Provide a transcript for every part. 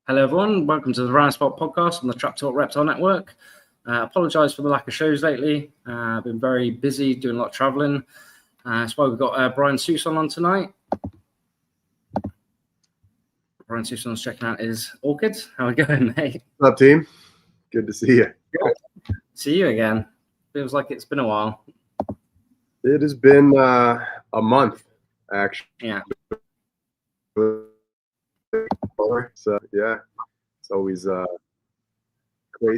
Hello, everyone. Welcome to the Varanus podcast on the Trap Talk Reptile Network. Apologise for the lack of shows lately. I've been very busy doing a lot of travelling. That's why we've got Bryan Suson on tonight. Bryan Suson's checking out his orchids. How are we going, mate? What's up, team? Good to see you. Good. See you again. Feels like it's been a while. It has been a month, actually. Yeah. So yeah, it's always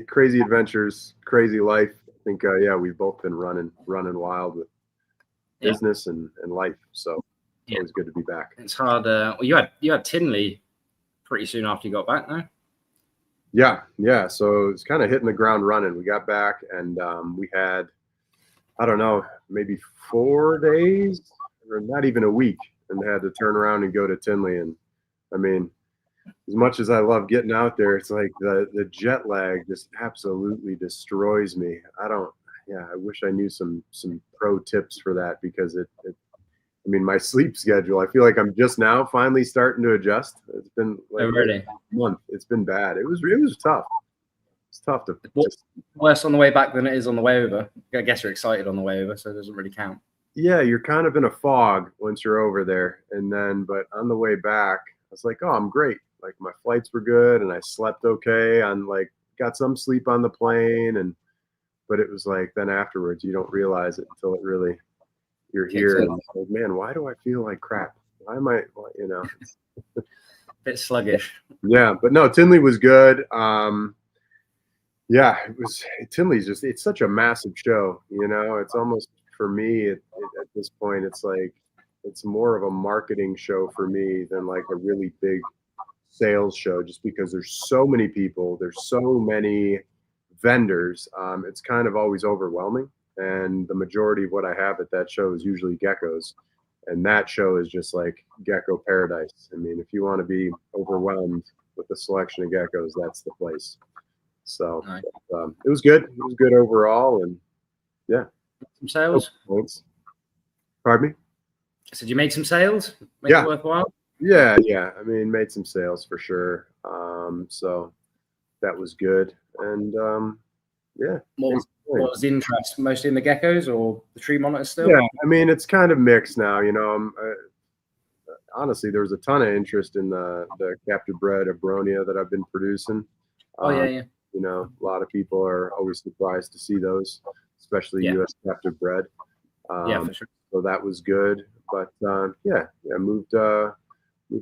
crazy adventures, crazy life. I think we've both been running wild with business and life. So it's always good to be back. It's hard. Well, you had Tinley pretty soon after you got back, no? Yeah. So it's kind of hitting the ground running. We got back and we had, I don't know, maybe 4 days or not even a week, and had to turn around and go to Tinley. And I mean, as much as I love getting out there, it's like the jet lag just absolutely destroys me. I wish I knew some pro tips for that, because my sleep schedule, I feel like I'm just now finally starting to adjust. It's been like a month. It's been bad. It was tough. It's tough to worse on the way back than it is on the way over. I guess you're excited on the way over, so it doesn't really count. Yeah, you're kind of in a fog once you're over there, but on the way back, I was like, oh, I'm great. Like, my flights were good and I slept okay. Got some sleep on the plane, but it was like, then afterwards you don't realize it until you're here. And like, man, why do I feel like crap? Why am I, a bit sluggish. Yeah, but no, Tinley was good. Tinley's it's such a massive show, it's almost, for me at this point, it's like, it's more of a marketing show for me than like a really big sales show, just because there's so many people, there's so many vendors. It's kind of always overwhelming, and the majority of what I have at that show is usually geckos, and that show is just like gecko paradise. I mean, if you want to be overwhelmed with the selection of geckos, that's the place. So it was good. It was good overall, and yeah. Some sales? Pardon me? I said you made some sales? Make it worthwhile? Yeah. I mean, made some sales for sure. So that was good. And yeah. What was the interest? Mostly in the geckos or the tree monitors still? Yeah, I mean, it's kind of mixed now. Honestly, there was a ton of interest in the captive bred Abronia that I've been producing. Yeah. A lot of people are always surprised to see those, especially U.S. captive bred. For sure. So that was good. But moved a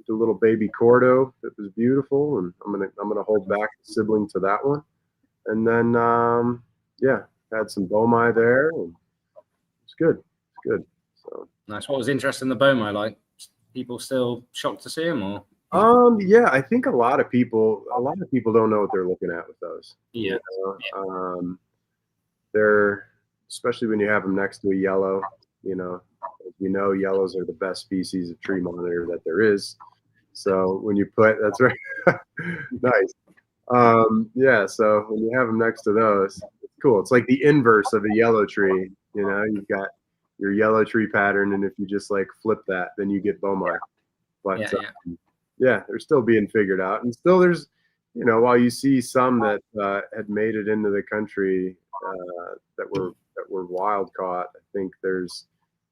little baby Cordo that was beautiful, and I'm gonna hold back the sibling to that one. And then had some Bomai there, and it's good. It's good. So nice. What was interesting in the Bomai? Like, people still shocked to see him, or? I think a lot of people don't know what they're looking at with those. Yeah. They're, especially when you have them next to a yellow, yellows are the best species of tree monitor that there is. So when you that's right. Nice. So when you have them next to those, it's cool. It's like the inverse of a yellow tree. You've got your yellow tree pattern, and if you just like flip that, then you get Bomai. But they're still being figured out, and still there's, while you see some that had made it into the country that were wild caught, I think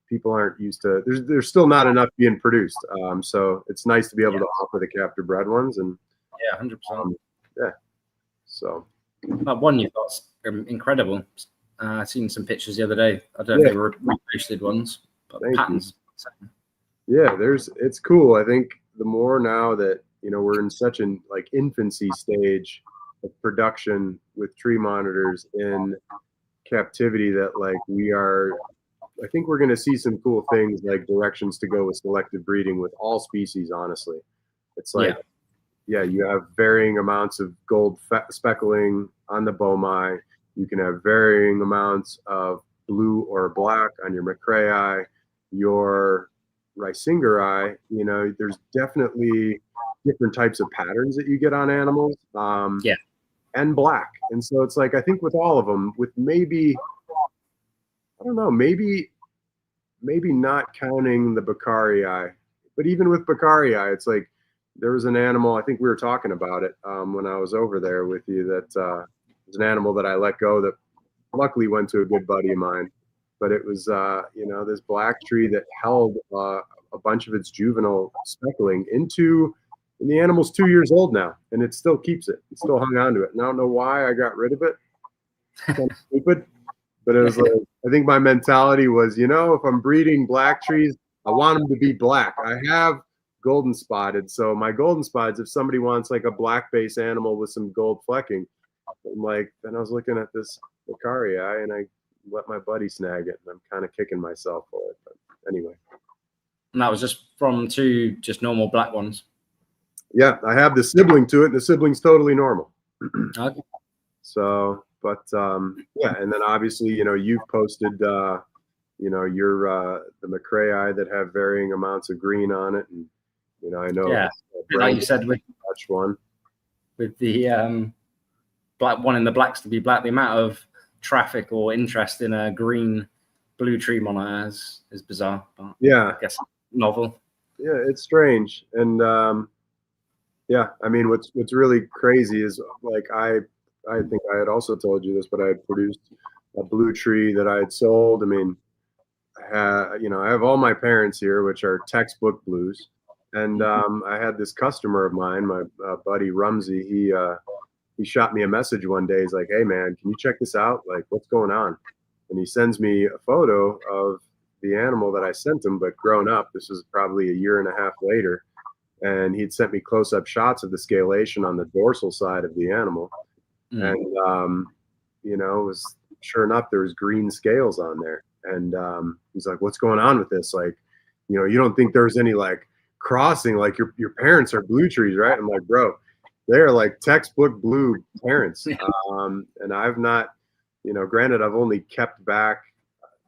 people aren't used to. There's still not enough being produced. So it's nice to be able to offer the captive bred ones, and 100%. So one you've got incredible. I seen some pictures the other day. I don't know if they were reposted ones, but patterns. Yeah, it's cool. I think the more now that we're in such an infancy stage of production with tree monitors in captivity, that I think we're going to see some cool things, like directions to go with selective breeding with all species. Honestly, it's like you have varying amounts of gold speckling on the Bomai. You can have varying amounts of blue or black on your McCrae, your Ricingeri. There's definitely different types of patterns that you get on animals. And black. And so it's like, I think with all of them, with maybe not counting the Beccarii, but even with Beccarii, it's like there was an animal, I think we were talking about it when I was over there with you, that was an animal that I let go that luckily went to a good buddy of mine. But it was, this black tree that held a bunch of its juvenile speckling and the animal's 2 years old now, and it still keeps it. It still hung on to it. And I don't know why I got rid of it. Kind of stupid. But it was like, I think my mentality was, if I'm breeding black trees, I want them to be black. I have golden spotted. So my golden spots, if somebody wants like a black base animal with some gold flecking, I'm like, then I was looking at this Icarii and I let my buddy snag it, and I'm kind of kicking myself for it. But anyway. And that was just from 2 just normal black ones. Yeah, I have the sibling to it, and the sibling's totally normal. Okay. So, but yeah, and then obviously, you've posted, your the Macraei that have varying amounts of green on it, and I know. Yeah, like you said with one with the black one in the blacks to be black, the amount of traffic or interest in a green blue tree monitor is bizarre. But yeah, I guess novel. Yeah, it's strange, and yeah, I mean, what's really crazy is like I think I had also told you this, but I had produced a blue tree that I had sold. I mean, I have all my parents here, which are textbook blues, and I had this customer of mine, my buddy Rumsey. He shot me a message one day. He's like, "Hey man, can you check this out? Like, what's going on?" And he sends me a photo of the animal that I sent him, but grown up. This was probably a year and a half later. And he'd sent me close-up shots of the scalation on the dorsal side of the animal. And, it was sure enough, there was green scales on there. And he's like, "What's going on with this? Like, you don't think there's any like crossing, like your parents are blue trees, right?" I'm like, "Bro, they're like textbook blue parents." And I've not, granted, I've only kept back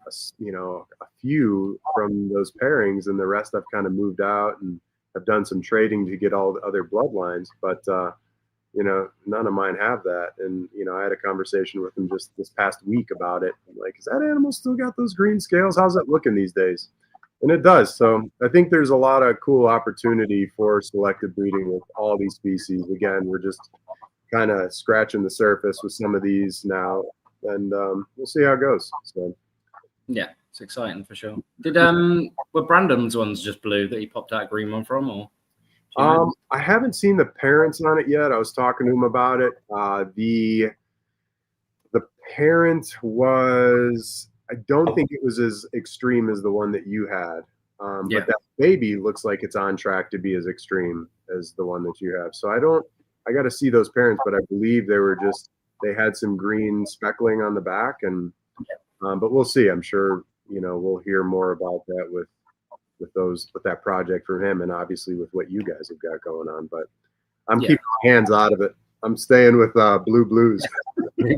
a few from those pairings, and the rest I've kind of moved out and I've done some trading to get all the other bloodlines, but none of mine have that. And I had a conversation with him just this past week about it. I'm like, "Is that animal still got those green scales? How's that looking these days?" And it does. So I think there's a lot of cool opportunity for selective breeding with all these species. Again, we're just kind of scratching the surface with some of these now, and we'll see how it goes. So. Yeah, it's exciting for sure. Were Brandon's ones just blue that he popped out a green one from, or? I haven't seen the parents on it yet. I was talking to him about it. The parent was, I don't think it was as extreme as the one that you had. But that baby looks like it's on track to be as extreme as the one that you have. So I got to see those parents, but I believe they had some green speckling on the back, and but we'll see. I'm sure, we'll hear more about that with that project for him, and obviously with what you guys have got going on. But I'm keeping my hands out of it. I'm staying with blue blues. I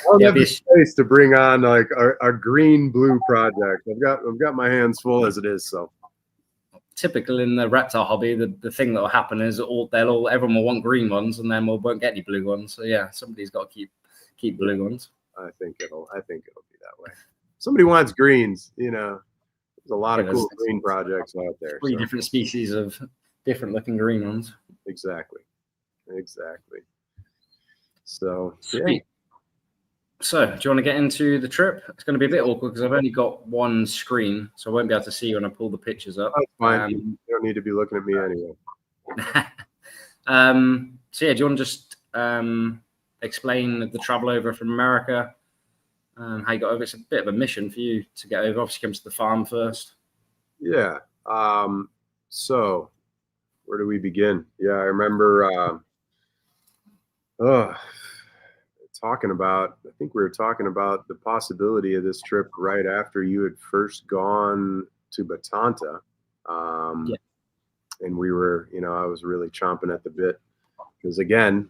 don't have the space to bring on like a green blue project. I've got my hands full as it is. So typical in the reptile hobby, the thing that will happen is everyone will want green ones, and then we won't get any blue ones. So yeah, somebody's got to keep blue ones. I think it'll be that way. Somebody wants greens, there's a lot of cool green projects out there. 3 different species of different looking green ones. Exactly. So, sweet. Yeah. So, do you want to get into the trip? It's going to be a bit awkward because I've only got one screen, so I won't be able to see you when I pull the pictures up. That's fine. You don't need to be looking at me anyway. So, yeah, do you want to just explain the travel over from America, how you got over? It's a bit of a mission for you to get over. Obviously, comes to the farm first. Yeah. So, where do we begin? Yeah, I remember I think we were talking about the possibility of this trip right after you had first gone to Batanta. And we were, I was really chomping at the bit because, again,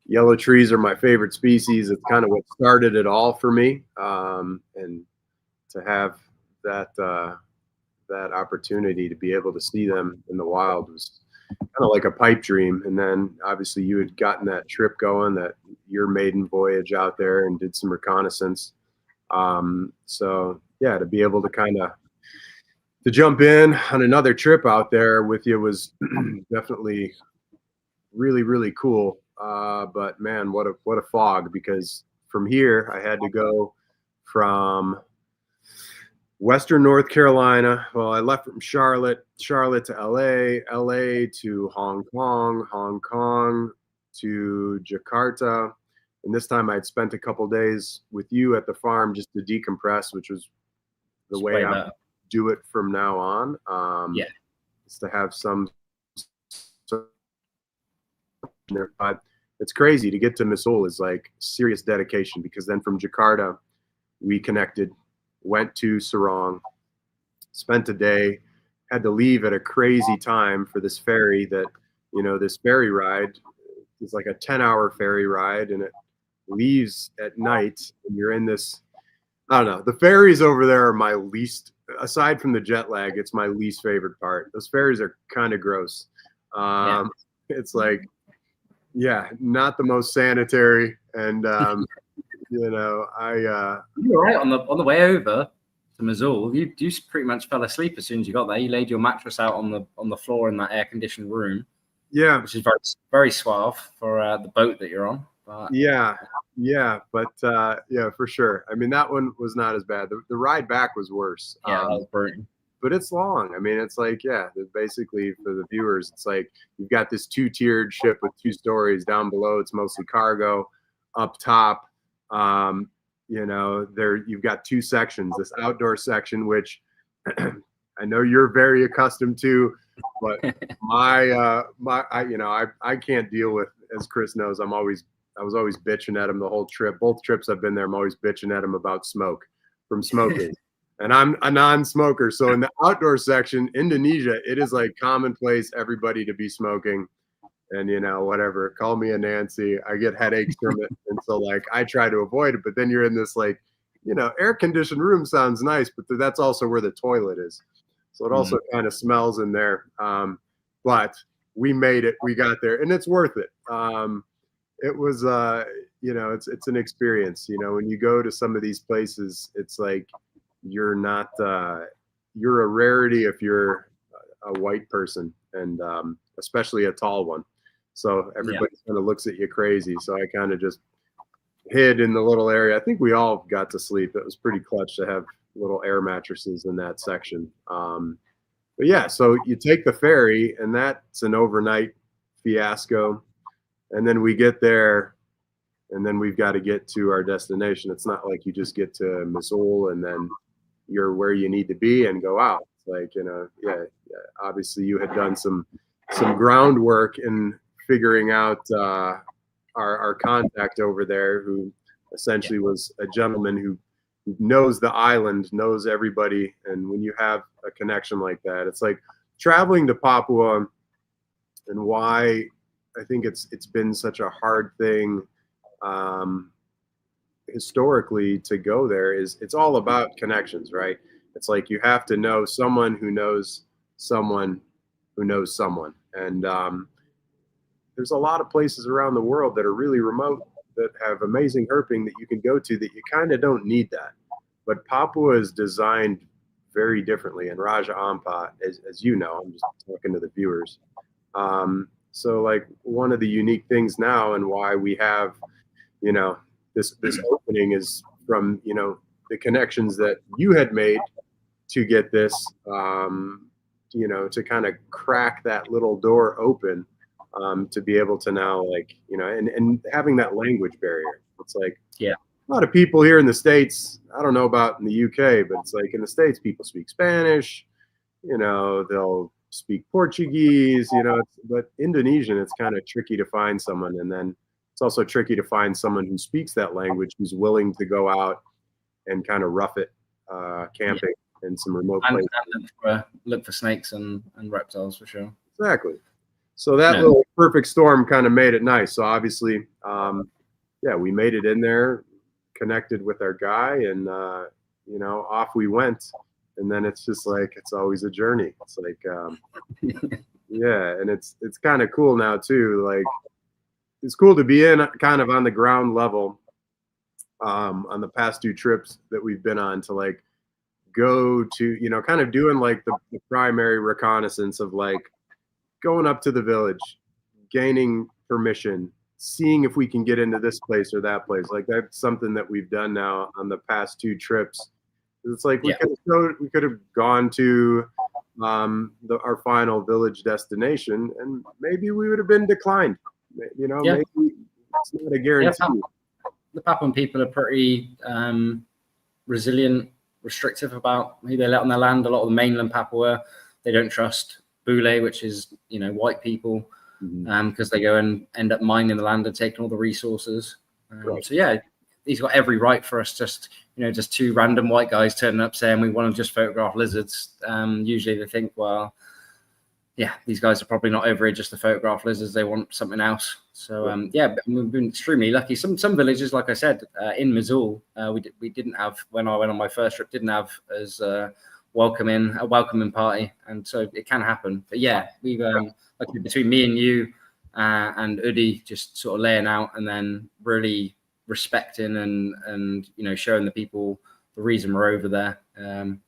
yellow trees are my favorite species. It's kind of what started it all for me. And to have that opportunity to be able to see them in the wild was kind of like a pipe dream. And then obviously you had gotten that trip going, your maiden voyage out there, and did some reconnaissance. So yeah, to be able to kind of to jump in on another trip out there with you was definitely really, really cool. But man, what a fog, because from here I had to go from Western North Carolina. Well, I left from Charlotte to LA to Hong Kong to Jakarta. And this time I'd spent a couple days with you at the farm just to decompress, which was the way I do it from now on. Yeah. Is to have some there. But it's crazy to get to Mosul is like serious dedication, because then from Jakarta we connected, went to Sarong, spent a day, had to leave at a crazy time for this ferry that, this ferry ride is like a 10-hour ferry ride, and it leaves at night, and you're in this, I don't know, the ferries over there are my least, aside from the jet lag, it's my least favorite part. Those ferries are kind of gross. It's like, not the most sanitary, and you were right on the way over to Mosul. You pretty much fell asleep as soon as you got there. You laid your mattress out on the floor in that air conditioned room. Yeah, which is very, very suave for the boat that you're on. But for sure. I mean, that one was not as bad. The ride back was worse. Yeah, that was brutal. But it's long. I mean, it's like, basically for the viewers, it's like you've got this 2-tiered ship with 2 stories. Down below, it's mostly cargo. Up top, you've got 2 sections. This outdoor section, which I know you're very accustomed to, but I can't deal with, as Chris knows, I was always bitching at him the whole trip. Both trips I've been there, I'm always bitching at him about smoke from smoking. And I'm a non-smoker. So in the outdoor section, Indonesia, it is like commonplace everybody to be smoking. And, whatever, call me a Nancy. I get headaches from it. And so, like, I try to avoid it. But then you're in this, like, air-conditioned room sounds nice, but that's also where the toilet is. So it also kind of smells in there. But we made it. We got there. And it's worth it. It was, it's an experience. When you go to some of these places, it's like, you're a rarity if you're a white person, and especially a tall one. So everybody kind of looks at you crazy. So I kind of just hid in the little area. I think we all got to sleep. It was pretty clutch to have little air mattresses in that section. But yeah, so you take the ferry, and that's an overnight fiasco. And then we get there, and then we've got to get to our destination. It's not like you just get to Mosul and then you're where you need to be and go out. It's like, obviously you had done some groundwork in figuring out our contact over there, who essentially was a gentleman who knows the island, knows everybody. And when you have a connection like that, it's like traveling to Papua, and why I think it's been such a hard thing historically to go there is it's all about connections, right? It's like you have to know someone who knows someone who knows someone. And there's a lot of places around the world that are really remote that have amazing herping that you can go to that you kind of don't need that. But Papua is designed very differently, and Raja Ampat, as you know, I'm just talking to the viewers. So like one of the unique things now, and why we have, this opening, is from, the connections that you had made to get this, to kind of crack that little door open, to be able to now, like, and having that language barrier. It's like, a lot of people here in the States, I don't know about in the UK, but it's like in the States, people speak Spanish, they'll speak Portuguese, but Indonesian, it's kind of tricky to find someone. And then it's also tricky to find someone who speaks that language, who's willing to go out and kind of rough it, camping in some remote places. And look for snakes and reptiles for sure. Exactly. So that little perfect storm kind of made it nice. So obviously, we made it in there, connected with our guy, and off we went. And then it's just like, it's always a journey. It's like, and it's kind of cool now too. Like, it's cool to be in kind of on the ground level, on the past 2 trips that we've been on, to like go to, you know, kind of doing like the primary reconnaissance of like going up to the village, gaining permission, seeing if we can get into this place or that place. Like that's something that we've done now on the past 2 trips. It's like we could have gone to our final village destination, and maybe we would have been declined. You know, maybe it's not a guarantee. The Papuan people are pretty resilient, restrictive about who they let on their land. A lot of the mainland Papua, they don't trust Bule, which is, you know, white people, because they go and end up mining the land and taking all the resources. So yeah, he's got every right for us just 2 random white guys turning up saying we want to just photograph lizards. Usually they think, well, yeah, these guys are probably not over here just to photograph lizards. They want something else. So yeah, we've been extremely lucky. Some villages, like I said, in Missoul, we didn't have, when I went on my first trip, didn't have as a welcoming party, and so it can happen. But yeah, we've like between me and you and Udi, just sort of laying out and then really respecting and you know, showing the people the reason we're over there. And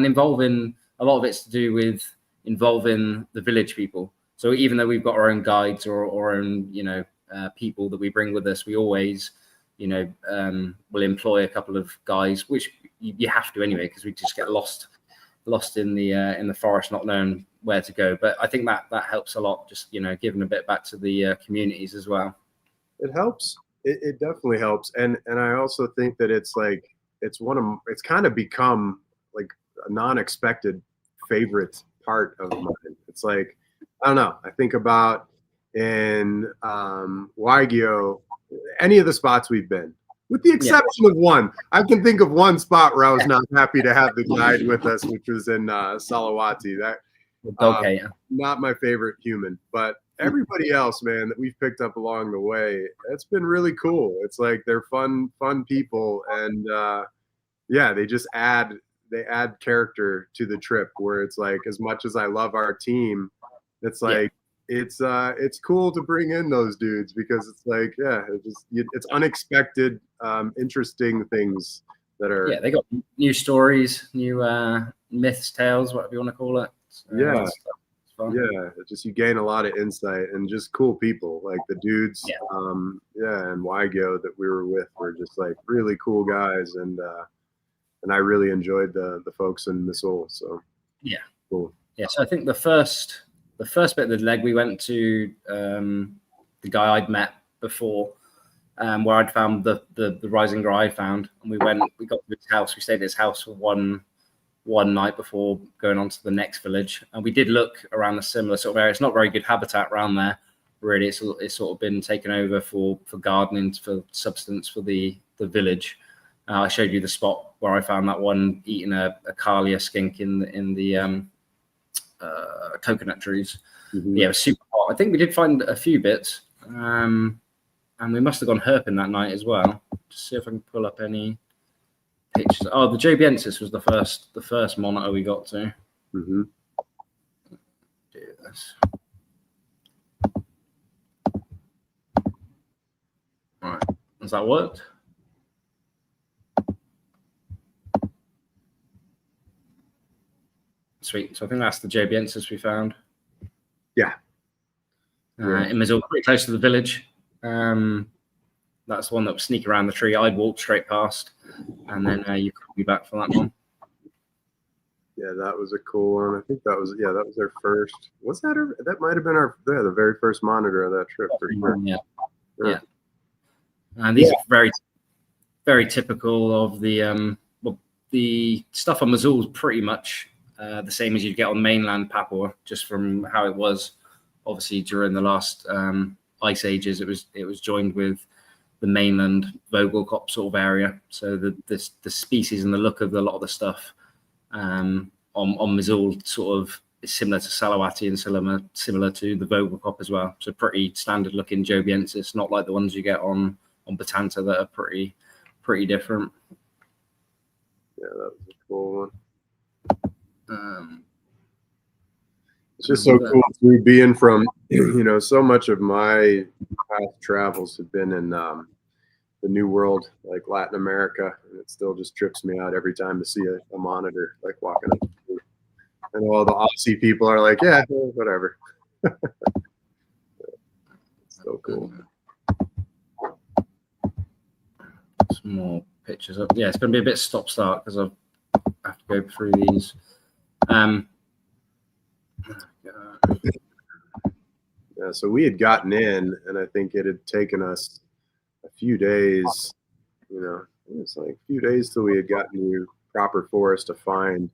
involving, a lot of it's to do with involving the village people. So even though we've got our own guides or our own, you know, people that we bring with us, we always, you know, will employ a couple of guys, which you have to anyway, because we just get lost in the forest, not knowing where to go. But I think that helps a lot, just, you know, giving a bit back to the communities as well. It helps. It definitely helps. And I also think that it's like, it's kind of become like a non-expected favorite part of mine. It's like, I don't know. I think about in Waigeo, any of the spots we've been, with the exception of one. I can think of one spot where I was not happy to have the guide with us, which was in Salawati. That not my favorite human, but everybody else, man, that we've picked up along the way, it's been really cool. It's like they're fun people, and yeah, they add character to the trip, where it's like, as much as I love our team, it's like it's cool to bring in those dudes, because it's like, it's unexpected, interesting things that are they got new stories, new myths, tales, whatever you want to call it. So, it's just, you gain a lot of insight, and just cool people, like the dudes and Waigeo that we were with were just like really cool guys, and I really enjoyed the folks in Missoul. So cool. So I think the first bit of the leg, we went to the guy I'd met before, where I'd found the rising guy I found, and we got to his house. We stayed at his house for one night before going on to the next village, and we did look around the similar sort of area. It's not very good habitat around there, really. It's sort of been taken over for gardening, for substance for the village. I showed you the spot where I found that one eating a Kalia skink in the coconut trees. Yeah, it was super hot. I think we did find a few bits, and we must have gone herping that night as well. Just see if I can pull up any pictures. Oh, the Jobiensis was the first monitor we got to. Do this. All right, has that worked? Sweet. So I think that's the Jobiensis we found. In Missoul, pretty close to the village. That's the one that was sneaking around the tree. I'd walked straight past, and then you called me back for that one. Yeah, that was a cool one. I think that was their first. Was that that might have been the very first monitor of that trip for sure. Yeah. And these are very, very typical of the stuff on Missoul is pretty much the same as you'd get on mainland Papua, just from how it was. Obviously, during the last ice ages, it was joined with the mainland Vogelkop sort of area. So the species and the look of a lot of the stuff on Missoul sort of is similar to Salawati and similar to the Vogelkop as well. So pretty standard looking Jobiensis, not like the ones you get on Batanta that are pretty different. Yeah, that was a cool one. It's just so cool through being from, so much of my past travels have been in the the New World, like Latin America, and it still just trips me out every time to see a monitor like walking up. And all the Aussie people are like, yeah, whatever. It's so cool. Some more pictures up. Yeah, it's going to be a bit stop-start because I have to go through these. Yeah, so we had gotten in, and I think it had taken us a few days. You know, it was like a few days till we had gotten to proper forest to find,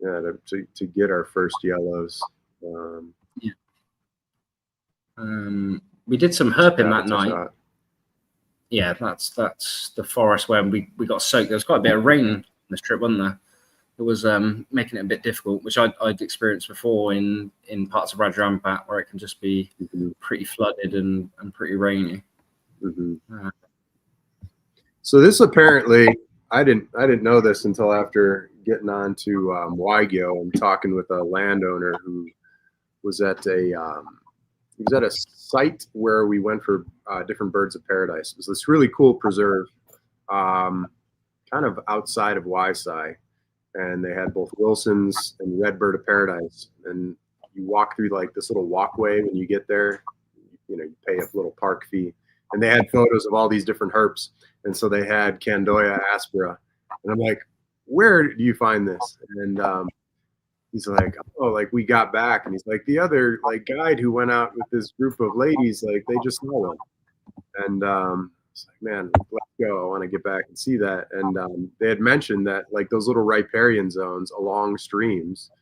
to get our first yellows. We did some herping that night. Shot. Yeah, that's the forest where we got soaked. There was quite a bit of rain on this trip, wasn't there? It was making it a bit difficult, which I'd experienced before in parts of Rajarampat, where it can just be pretty flooded and pretty rainy. So this apparently, I didn't know this until after getting on to Waigyo and talking with a landowner who was at a site where we went for different birds of paradise. It was this really cool preserve, kind of outside of Waisai. And they had both Wilson's and red bird of paradise. And you walk through like this little walkway when you get there. You pay a little park fee. And they had photos of all these different herps. And so they had Candoya aspera. And I'm like, where do you find this? And he's like, oh, like we got back. And he's like, the other like guide who went out with this group of ladies, like they just saw one. And it's like, man, let's go. I want to get back and see that. And they had mentioned that like those little riparian zones along streams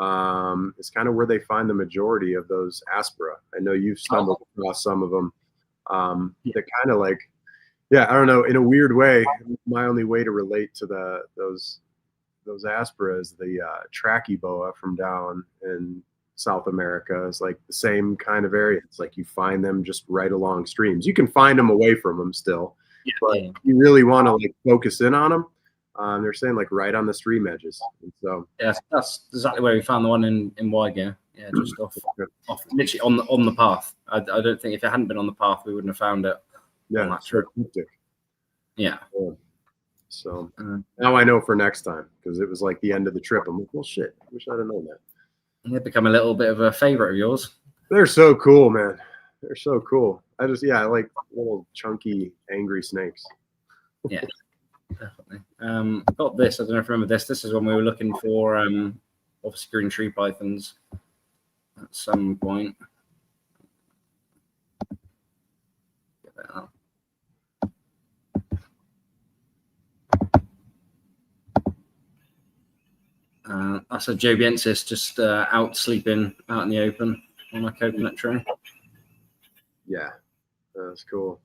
is kind of where they find the majority of those aspera. I know you've stumbled across some of them. They're kind of like, I don't know, in a weird way, my only way to relate to those aspera is the trachyboa from down in South America is like the same kind of area. It's like you find them just right along streams. You can find them away from them still, but you really want to like focus in on them. They're saying like right on the stream edges. And so that's exactly where we found the one in Waigyo. Yeah, just off literally on the path. I don't think if it hadn't been on the path, we wouldn't have found it. Yeah, on that trip. Yeah. So now I know for next time because it was like the end of the trip. I'm like, well, shit, I wish I'd have known that. And they've become a little bit of a favorite of yours. They're so cool, man. They're so cool. I like little chunky, angry snakes. Yeah, definitely. Got this. I don't know if you remember this. This is when we were looking for obviously green tree pythons at some point. Get that up. That's a jobiensis just out sleeping out in the open on a coconut tree. Yeah, that's cool.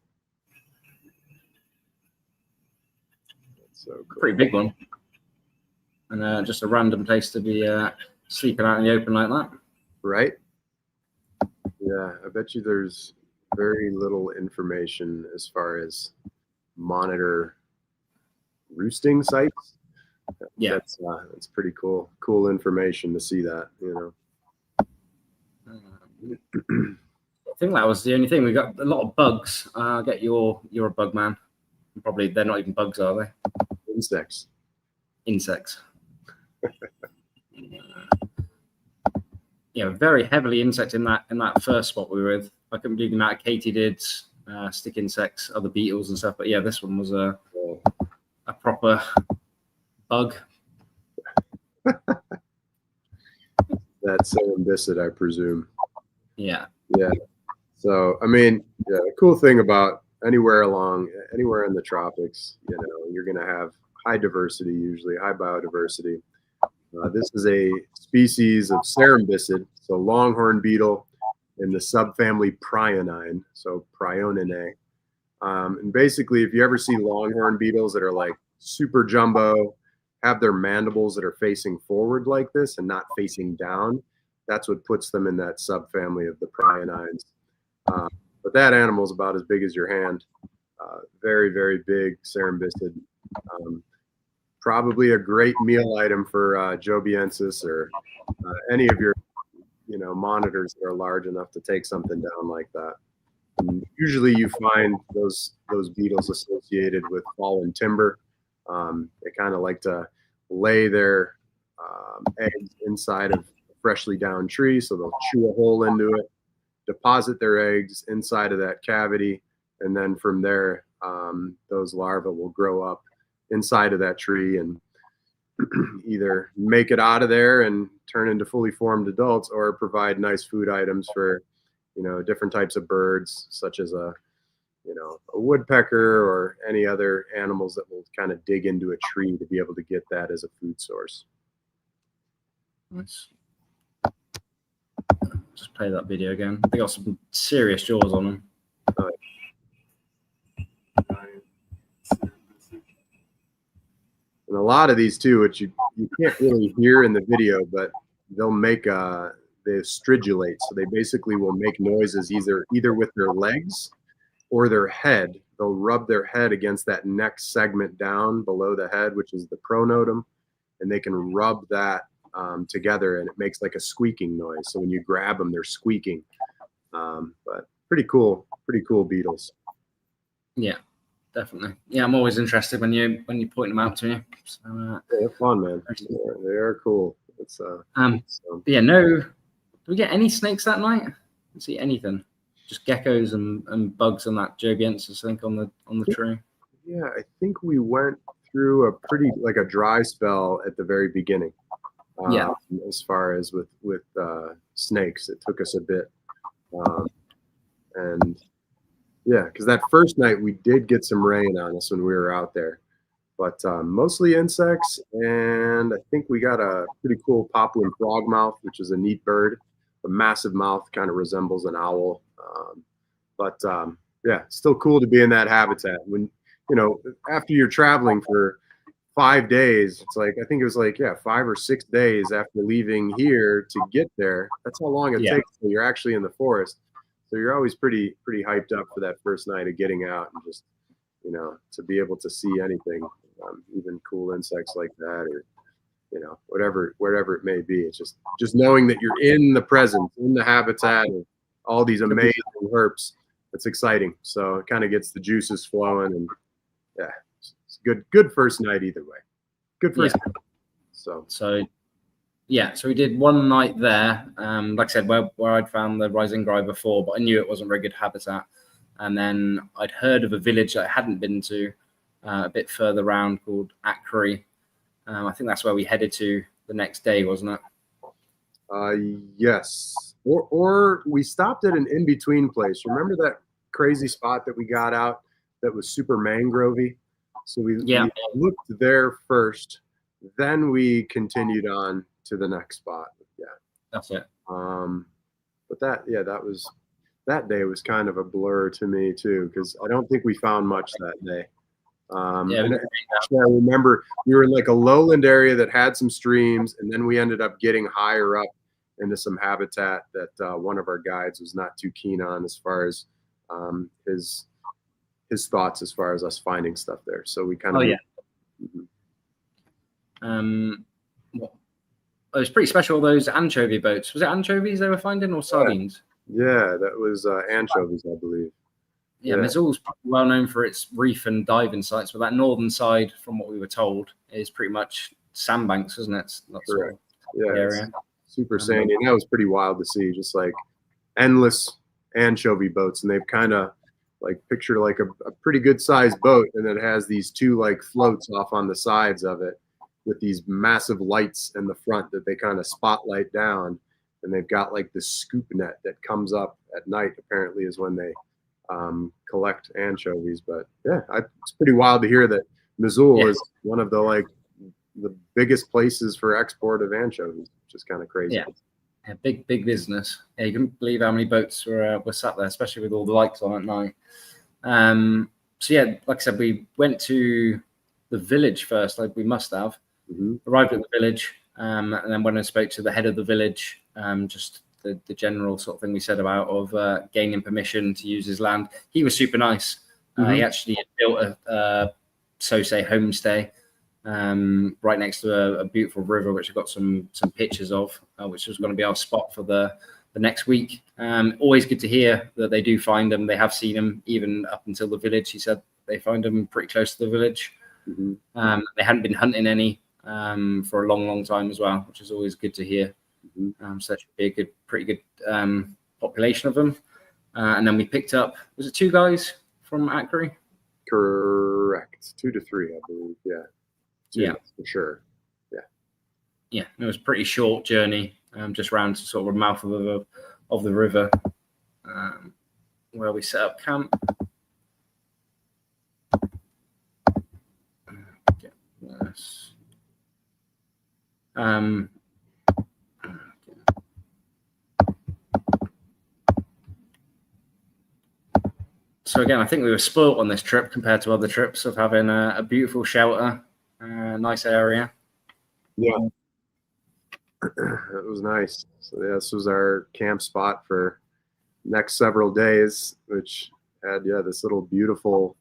That's so cool. Pretty big one. And just a random place to be sleeping out in the open like that. Right? Yeah, I bet you there's very little information as far as monitor roosting sites. Yeah, that's pretty cool. Cool information to see that, I think that was the only thing. We got a lot of bugs. I get you're a bug man. Probably they're not even bugs, are they? Insects. Yeah, very heavily insect in that first spot we were with. I couldn't believe the amount of katydids, stick insects, other beetles and stuff. But yeah, this one was a proper bug. That's serendipity, I presume. Yeah. Yeah. So I mean, the cool thing about anywhere in the tropics, you're gonna have high diversity, usually high biodiversity. This is a species of cerambycid, so longhorn beetle in the subfamily Prionine, so Prioninae. And basically, if you ever see longhorn beetles that are like super jumbo, have their mandibles that are facing forward like this and not facing down, that's what puts them in that subfamily of the Prionines. But that animal is about as big as your hand. Very, very big cerambycid. Probably a great meal item for jobiensis or any of your, monitors that are large enough to take something down like that. And usually you find those beetles associated with fallen timber. They kind of like to lay their eggs inside of a freshly downed tree, so they'll chew a hole into it, deposit their eggs inside of that cavity, and then from there, those larvae will grow up inside of that tree and either make it out of there and turn into fully formed adults, or provide nice food items for, different types of birds, such as a woodpecker or any other animals that will kind of dig into a tree to be able to get that as a food source. Nice. Just play that video again. They got some serious jaws on them. And a lot of these too, which you can't really hear in the video, but they'll make they stridulate. So they basically will make noises either with their legs or their head. They'll rub their head against that neck segment down below the head, which is the pronotum, and they can rub that together, and it makes like a squeaking noise. So when you grab them, they're squeaking. But pretty cool beetles. Yeah, definitely. Yeah, I'm always interested when you point them out to me. So, yeah, they're fun, man. They are cool. It's yeah, no. Did we get any snakes that night? Didn't see anything. Just geckos and bugs on that joviensis, I think, on the tree. Yeah, I think we went through a pretty a dry spell at the very beginning. Yeah. As far as with snakes, it took us a bit, and yeah, because that first night we did get some rain on us when we were out there, but mostly insects, and I think we got a pretty cool Applin frogmouth, which is a neat bird. A massive mouth, kind of resembles an owl, but yeah, still cool to be in that habitat. When after you're traveling for 5 days, it's like, I think it was 5 or 6 days after leaving here to get there. That's how long it takes when you're actually in the forest. So you're always pretty hyped up for that first night of getting out and just, to be able to see anything, even cool insects like that, or, whatever it may be. It's just knowing that you're in the presence, in the habitat of all these amazing herps. It's exciting. So it kind of gets the juices flowing, and yeah. Good first night either way. Good first night. So we did one night there. Like I said, where I'd found the rising gry before, but I knew it wasn't very good habitat. And then I'd heard of a village that I hadn't been to a bit further around called Ackery. I think that's where we headed to the next day, wasn't it? Yes. Or we stopped at an in-between place. Remember that crazy spot that we got out that was super mangrovey? So we looked there first, then we continued on to the next spot. Yeah, that's it. But that day was kind of a blur to me too, because I don't think we found much that day. And I remember we were in a lowland area that had some streams, and then we ended up getting higher up into some habitat that one of our guides was not too keen on, as far as his thoughts as far as us finding stuff there. So we kind of it was pretty special, those anchovy boats. Was it anchovies they were finding, or sardines? Yeah, that was anchovies, I believe. Yeah, Missoula's well known for its reef and diving sites, but that northern side, from what we were told, is pretty much sandbanks, isn't it? Correct. Area. Super sandy, and that was pretty wild to see, just endless anchovy boats, and they've kind of picture a pretty good sized boat, and then it has these two floats off on the sides of it with these massive lights in the front that they kind of spotlight down, and they've got this scoop net that comes up at night, apparently, is when they collect anchovies. But yeah, it's pretty wild to hear that Missoula is one of the biggest places for export of anchovies, which is kind of crazy. Yeah, big business. Yeah, you couldn't believe how many boats were sat there, especially with all the lights on at night. So yeah, like I said, we went to the village first, like we must have. Arrived at the village, and then when I spoke to the head of the village, just the general sort of thing we said about of gaining permission to use his land. He was super nice. He actually had built a so-say homestay right next to a beautiful river, which I got some pictures of, which was going to be our spot for the the next week. Always good to hear that they do find them. They have seen them even up until the village. He said they find them pretty close to the village. Mm-hmm. They hadn't been hunting any for a long time as well, which is always good to hear. Mm-hmm. So that should be a pretty good population of them. And then we picked up, was it 2 guys from Ackery? Correct. 2 to 3, I believe. Yeah. 2, yeah, for sure. Yeah, it was a pretty short journey, just round to sort of the mouth of the river, where we set up camp. Get this. So again, I think we were spoilt on this trip compared to other trips of having a beautiful shelter, nice area. Yeah. It was nice. So yeah, this was our camp spot for next several days, which had this little beautiful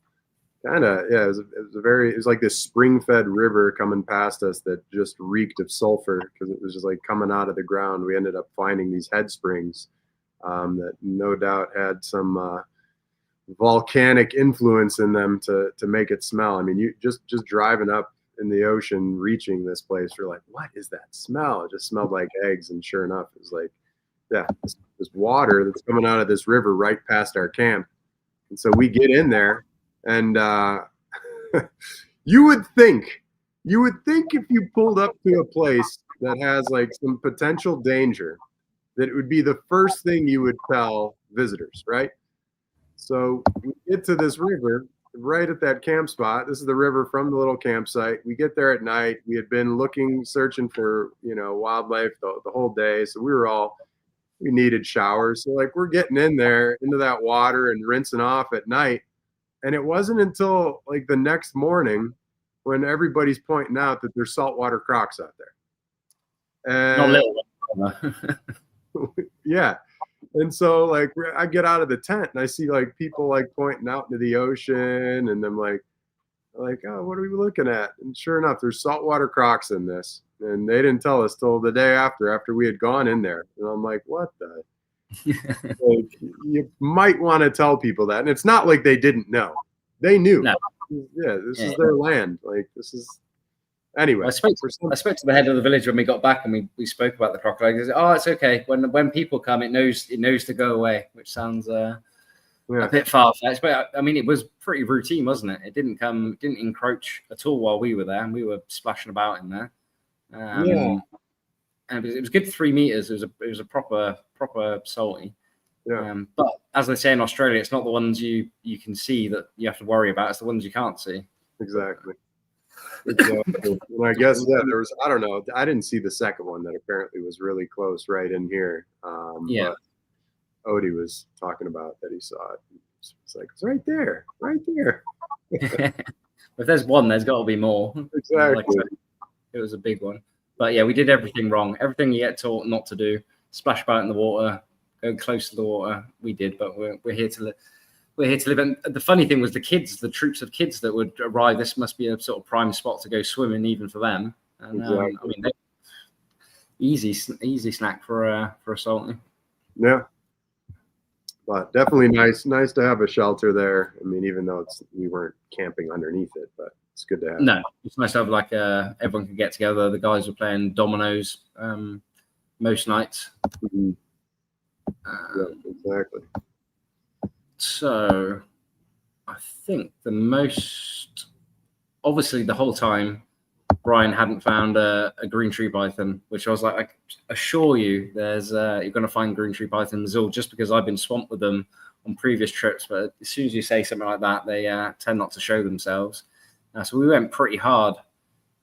kind of it was like this spring-fed river coming past us that just reeked of sulfur because it was just like coming out of the ground. We ended up finding these head springs that no doubt had some volcanic influence in them to make it smell. I mean, you just driving up in the ocean, reaching this place, you're like, what is that smell? It just smelled like eggs, and sure enough, it was like, this water that's coming out of this river right past our camp. And so we get in there, and you would think if you pulled up to a place that has like some potential danger, that it would be the first thing you would tell visitors, right? So we get to this river right at that camp spot. This is the river from the little campsite. We get there at night. We had been searching for, wildlife the whole day. So we needed showers. So like we're getting in there into that water and rinsing off at night. And it wasn't until like the next morning when everybody's pointing out that there's saltwater crocs out there. And not little. Yeah. And so like I get out of the tent and I see like people like pointing out into the ocean, and I'm like, oh, what are we looking at? And sure enough, there's saltwater crocs in this. And they didn't tell us till the day after we had gone in there. And I'm like, what the? Like, you might want to tell people that. And it's not like they didn't know. They knew. No. Yeah, this is their land. Like this is anyway. I spoke to the head of the village when we got back, and we spoke about the crocodile. He said, "Oh, it's okay. When people come, it knows to go away," which sounds a bit far-fetched. But I mean, it was pretty routine, wasn't it? It didn't encroach at all while we were there, and we were splashing about in there. And it was good 3 meters. It was a proper salty. Yeah. But as they say in Australia, it's not the ones you can see that you have to worry about. It's the ones you can't see. Exactly. And I guess there was, I don't know, I didn't see the second one that apparently was really close right in here. But Odie was talking about that he saw it. It's like, it's right there. If there's one, there's got to be more. Exactly. It was a big one. But yeah, we did everything wrong. Everything you get taught not to do. Splash about in the water, go close to the water. We did, but we're here to live. We're here to live. And the funny thing was the troops of kids that would arrive. This must be a sort of prime spot to go swimming, even for them. And exactly. I mean, easy snack for a salty. Yeah, but definitely nice to have a shelter there. I mean, even though we weren't camping underneath it, but it's good to have. No, it's nice to have like everyone could get together. The guys were playing dominoes most nights. Mm-hmm. Yeah, exactly. So I think obviously the whole time Bryan hadn't found a green tree python, which I was like, I assure you there's you're going to find green tree pythons, all just because I've been swamped with them on previous trips. But as soon as you say something like that, they tend not to show themselves. So we went pretty hard.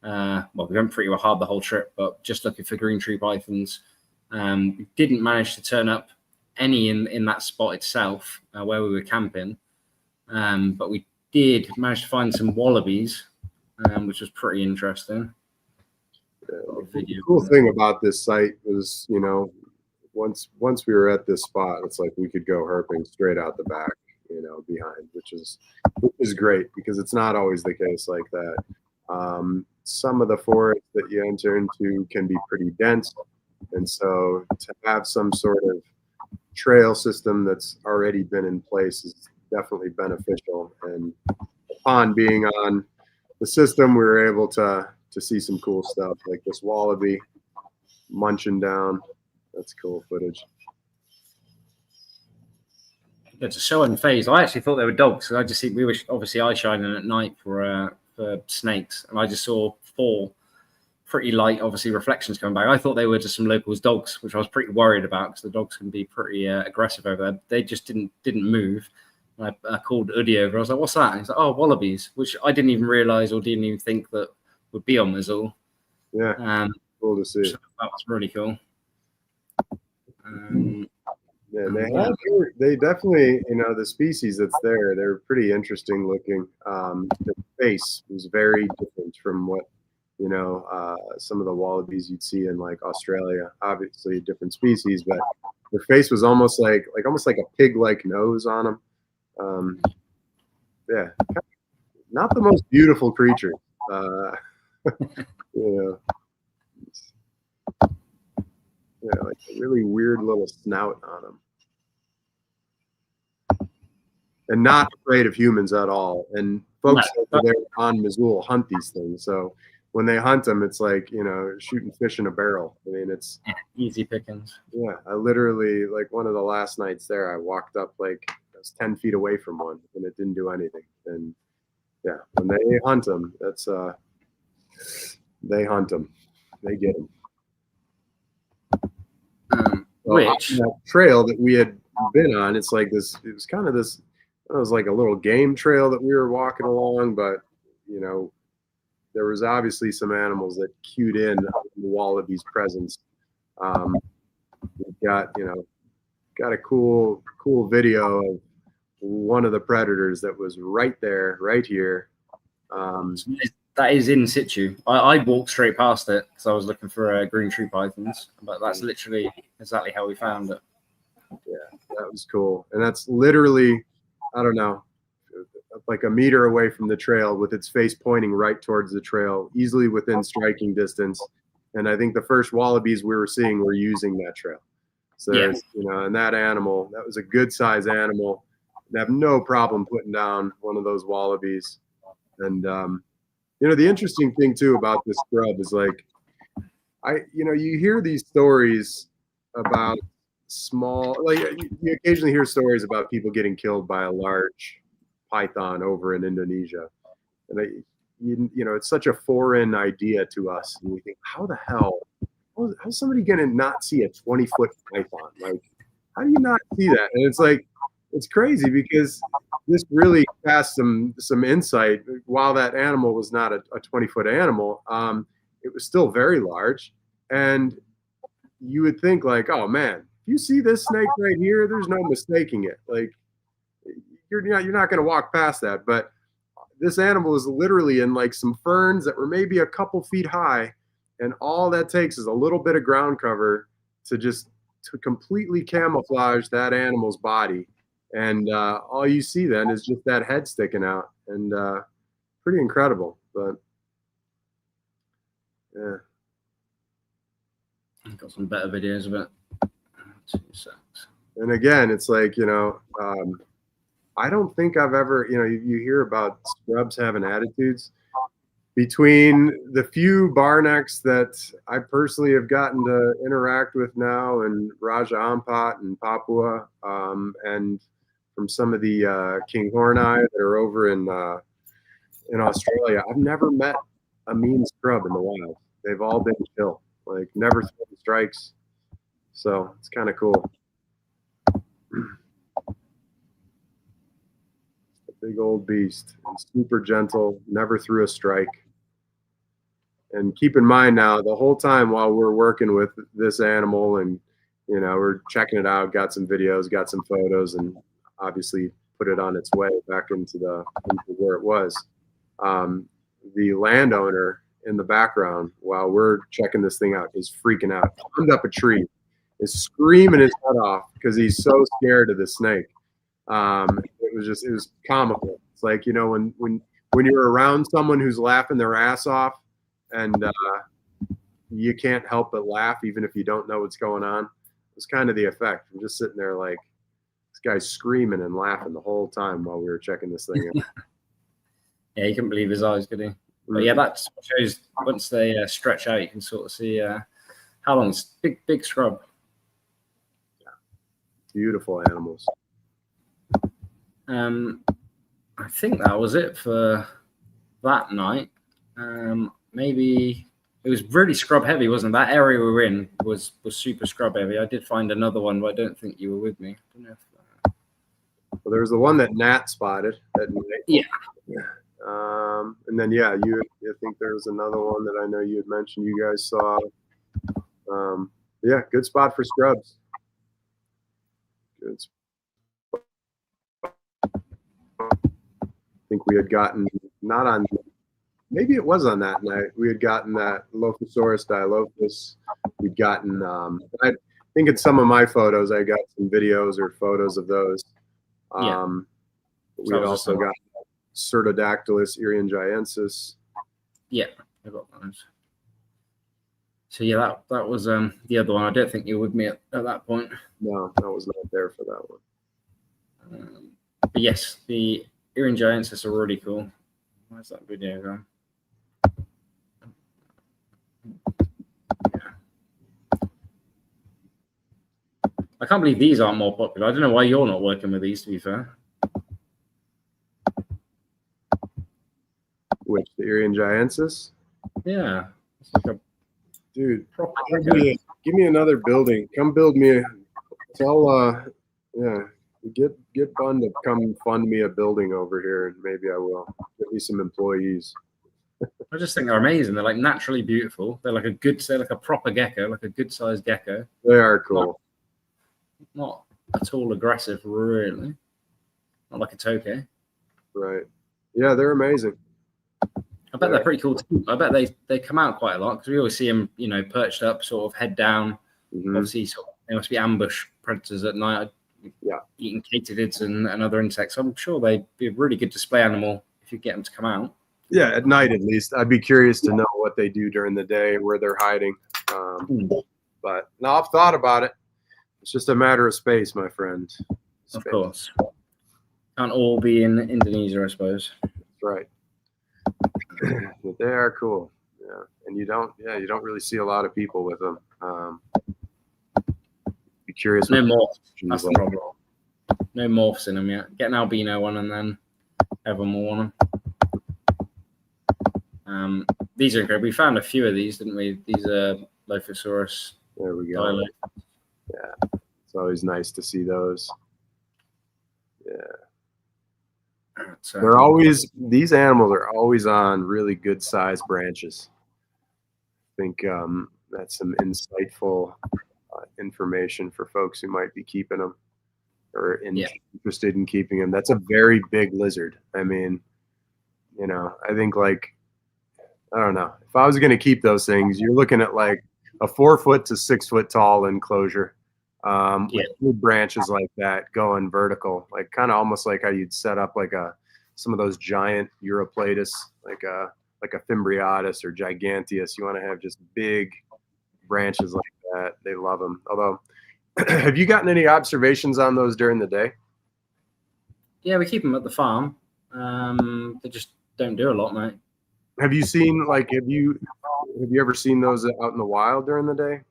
We went pretty hard the whole trip, but just looking for green tree pythons. We didn't manage to turn up any in that spot itself where we were camping, but we did manage to find some wallabies, which was pretty interesting. The cool thing about this site was, once we were at this spot, it's like we could go herping straight out the back, behind, which is great because it's not always the case like that. Some of the forests that you enter into can be pretty dense, and so to have some sort of trail system that's already been in place is definitely beneficial. And upon being on the system, we were able to see some cool stuff like this wallaby munching down. That's cool footage. It's a show and phase. I actually thought they were dogs. I just see we were obviously eye shining at night for snakes, and I just saw 4 pretty light, obviously reflections coming back. I thought they were just some locals' dogs, which I was pretty worried about because the dogs can be pretty aggressive over there. They just didn't move. And I called Udi over. I was like, "What's that?" And he's like, "Oh, wallabies," which I didn't even realize or didn't even think that would be on Missoul. Yeah, cool to see. So that was really cool. Yeah, they definitely, you know, the species that's there, they're pretty interesting looking. The face was very different from what, you know, some of the wallabies you'd see in like Australia. Obviously a different species, but their face was almost like a pig-like nose on them. Yeah, not the most beautiful creature. You know, yeah, like a really weird little snout on them. And not afraid of humans at all. And folks over there on Missoul hunt these things. So when they hunt them, it's like, you know, shooting fish in a barrel. I mean, it's easy pickings. Yeah, I literally, like one of the last nights there, I walked up like I was 10 feet away from one and it didn't do anything. And yeah, when they hunt them, that's they hunt them. They get them. Which that trail that we had been on, it's like this, it was kind of this, it was like a little game trail that we were walking along, but you know, there was obviously some animals that cued in the wallaby's presence. We got, you know, got a cool video of one of the predators that was right there, right here. That is in situ. I walked straight past it because I was looking for green tree pythons, but that's literally exactly how we found it. Yeah, that was cool. And that's literally, I don't know, like a meter away from the trail with its face pointing right towards the trail, easily within striking distance. And I think the first wallabies we were seeing were using that trail. So, yeah, you know, and that animal, that was a good size animal. They have no problem putting down one of those wallabies. And, you know, the interesting thing too about this scrub is like, you know, you hear these stories about small, like you occasionally hear stories about people getting killed by a large python over in Indonesia. And you know, it's such a foreign idea to us. And we think, how the hell, how's somebody going to not see a 20-foot python? Like, how do you not see that? And it's like, it's crazy because this really cast some insight. While that animal was not a 20-foot animal, it was still very large. And you would think like, oh man, you see this snake right here, there's no mistaking it. Like you're not going to walk past that. But this animal is literally in like some ferns that were maybe a couple feet high. And all that takes is a little bit of ground cover to completely camouflage that animal's body. And all you see then is just that head sticking out, and pretty incredible. But yeah, I've got some better videos of it. 2 seconds. And again, it's like, you know, I don't think I've ever, you know, you hear about scrubs having attitudes. Between the few barnecks that I personally have gotten to interact with now, and Raja Ampat and Papua, and from some of the King Horneye that are over in Australia, I've never met a mean scrub in the wild. They've all been chill, like never thrown strikes. So it's kind of cool. A big old beast, and super gentle, never threw a strike. And keep in mind now, the whole time while we're working with this animal and, you know, we're checking it out, got some videos, got some photos, and obviously put it on its way back into where it was. The landowner in the background, while we're checking this thing out, is freaking out. Climbed up a tree, is screaming his head off because he's so scared of the snake. It was comical. It's like, you know, when you're around someone who's laughing their ass off, and you can't help but laugh even if you don't know what's going on. was kind of the effect. I'm just sitting there like, this guy's screaming and laughing the whole time while we were checking this thing out. Yeah, he couldn't believe his eyes, could he? But yeah, that shows once they stretch out, you can sort of see how long. It's big scrub. Yeah. Beautiful animals. I think that was it for that night. Maybe it was really scrub heavy, wasn't it? That area we were in was super scrub heavy. I did find another one, but I don't think you were with me. I don't know if, well, there was the one that Nat spotted that night. Yeah. And then I think there was another one that I know you had mentioned you guys saw. Yeah, good spot for scrubs. Good spot. I think we had gotten not on. Maybe it was on that night. We had gotten that Lophosaurus dilopus. We'd gotten. I think in some of my photos, I got some videos or photos of those. We had also got Cerdodactylus iriangiensis. Yeah, I got those. So yeah, that was the other one. I don't think you were with me at that point. No, I was not there for that one. But yes, the iriangiensis are really cool. Where's that video going? Yeah. I can't believe these aren't more popular. I don't know why you're not working with these, to be fair. Which, the iriangiensis? Yeah. It's like a dude, give me another building. Come build me. Get Bun to come fund me a building over here, and maybe I will. Get me some employees. I just think they're amazing. They're like naturally beautiful. They're like they're like a proper gecko, like a good sized gecko. They are cool. Not at all aggressive, really. Not like a tokay. Right. Yeah, they're amazing. I bet they're pretty cool too. I bet they come out quite a lot because we always see them, perched up, sort of head down. Obviously, they must be ambush predators at night. Yeah, eating katydids and other insects. I'm sure they'd be a really good display animal if you get them to come out. Yeah, at night at least. I'd be curious to know what they do during the day, where they're hiding. But no, I've thought about it. It's just a matter of space, my friend. Of course. Can't all be in Indonesia, I suppose. That's right. But they are cool. Yeah. And you don't really see a lot of people with them. Be curious. No morphs. That's the problem. No morphs in them yet. Get an albino one and then everyone will want them. These are incredible. We found a few of these, didn't we? These are Lophosaurus. There we go. Yeah. It's always nice to see those. Yeah. So, these animals are always on really good sized branches. I think that's some insightful information for folks who might be keeping them or interested in keeping them. That's a very big lizard. I mean, I think I don't know. If I was going to keep those things, you're looking at like a 4 foot to 6 foot tall enclosure with branches like that going vertical, like kind of almost like how you'd set up like some of those giant Uroplatus, like a Fimbriatus or Giganteus. You want to have just big branches like that. They love them. Although, have you gotten any observations on those during the day? Yeah, we keep them at the farm. They just don't do a lot, mate. Have you seen have you ever seen those out in the wild during the day?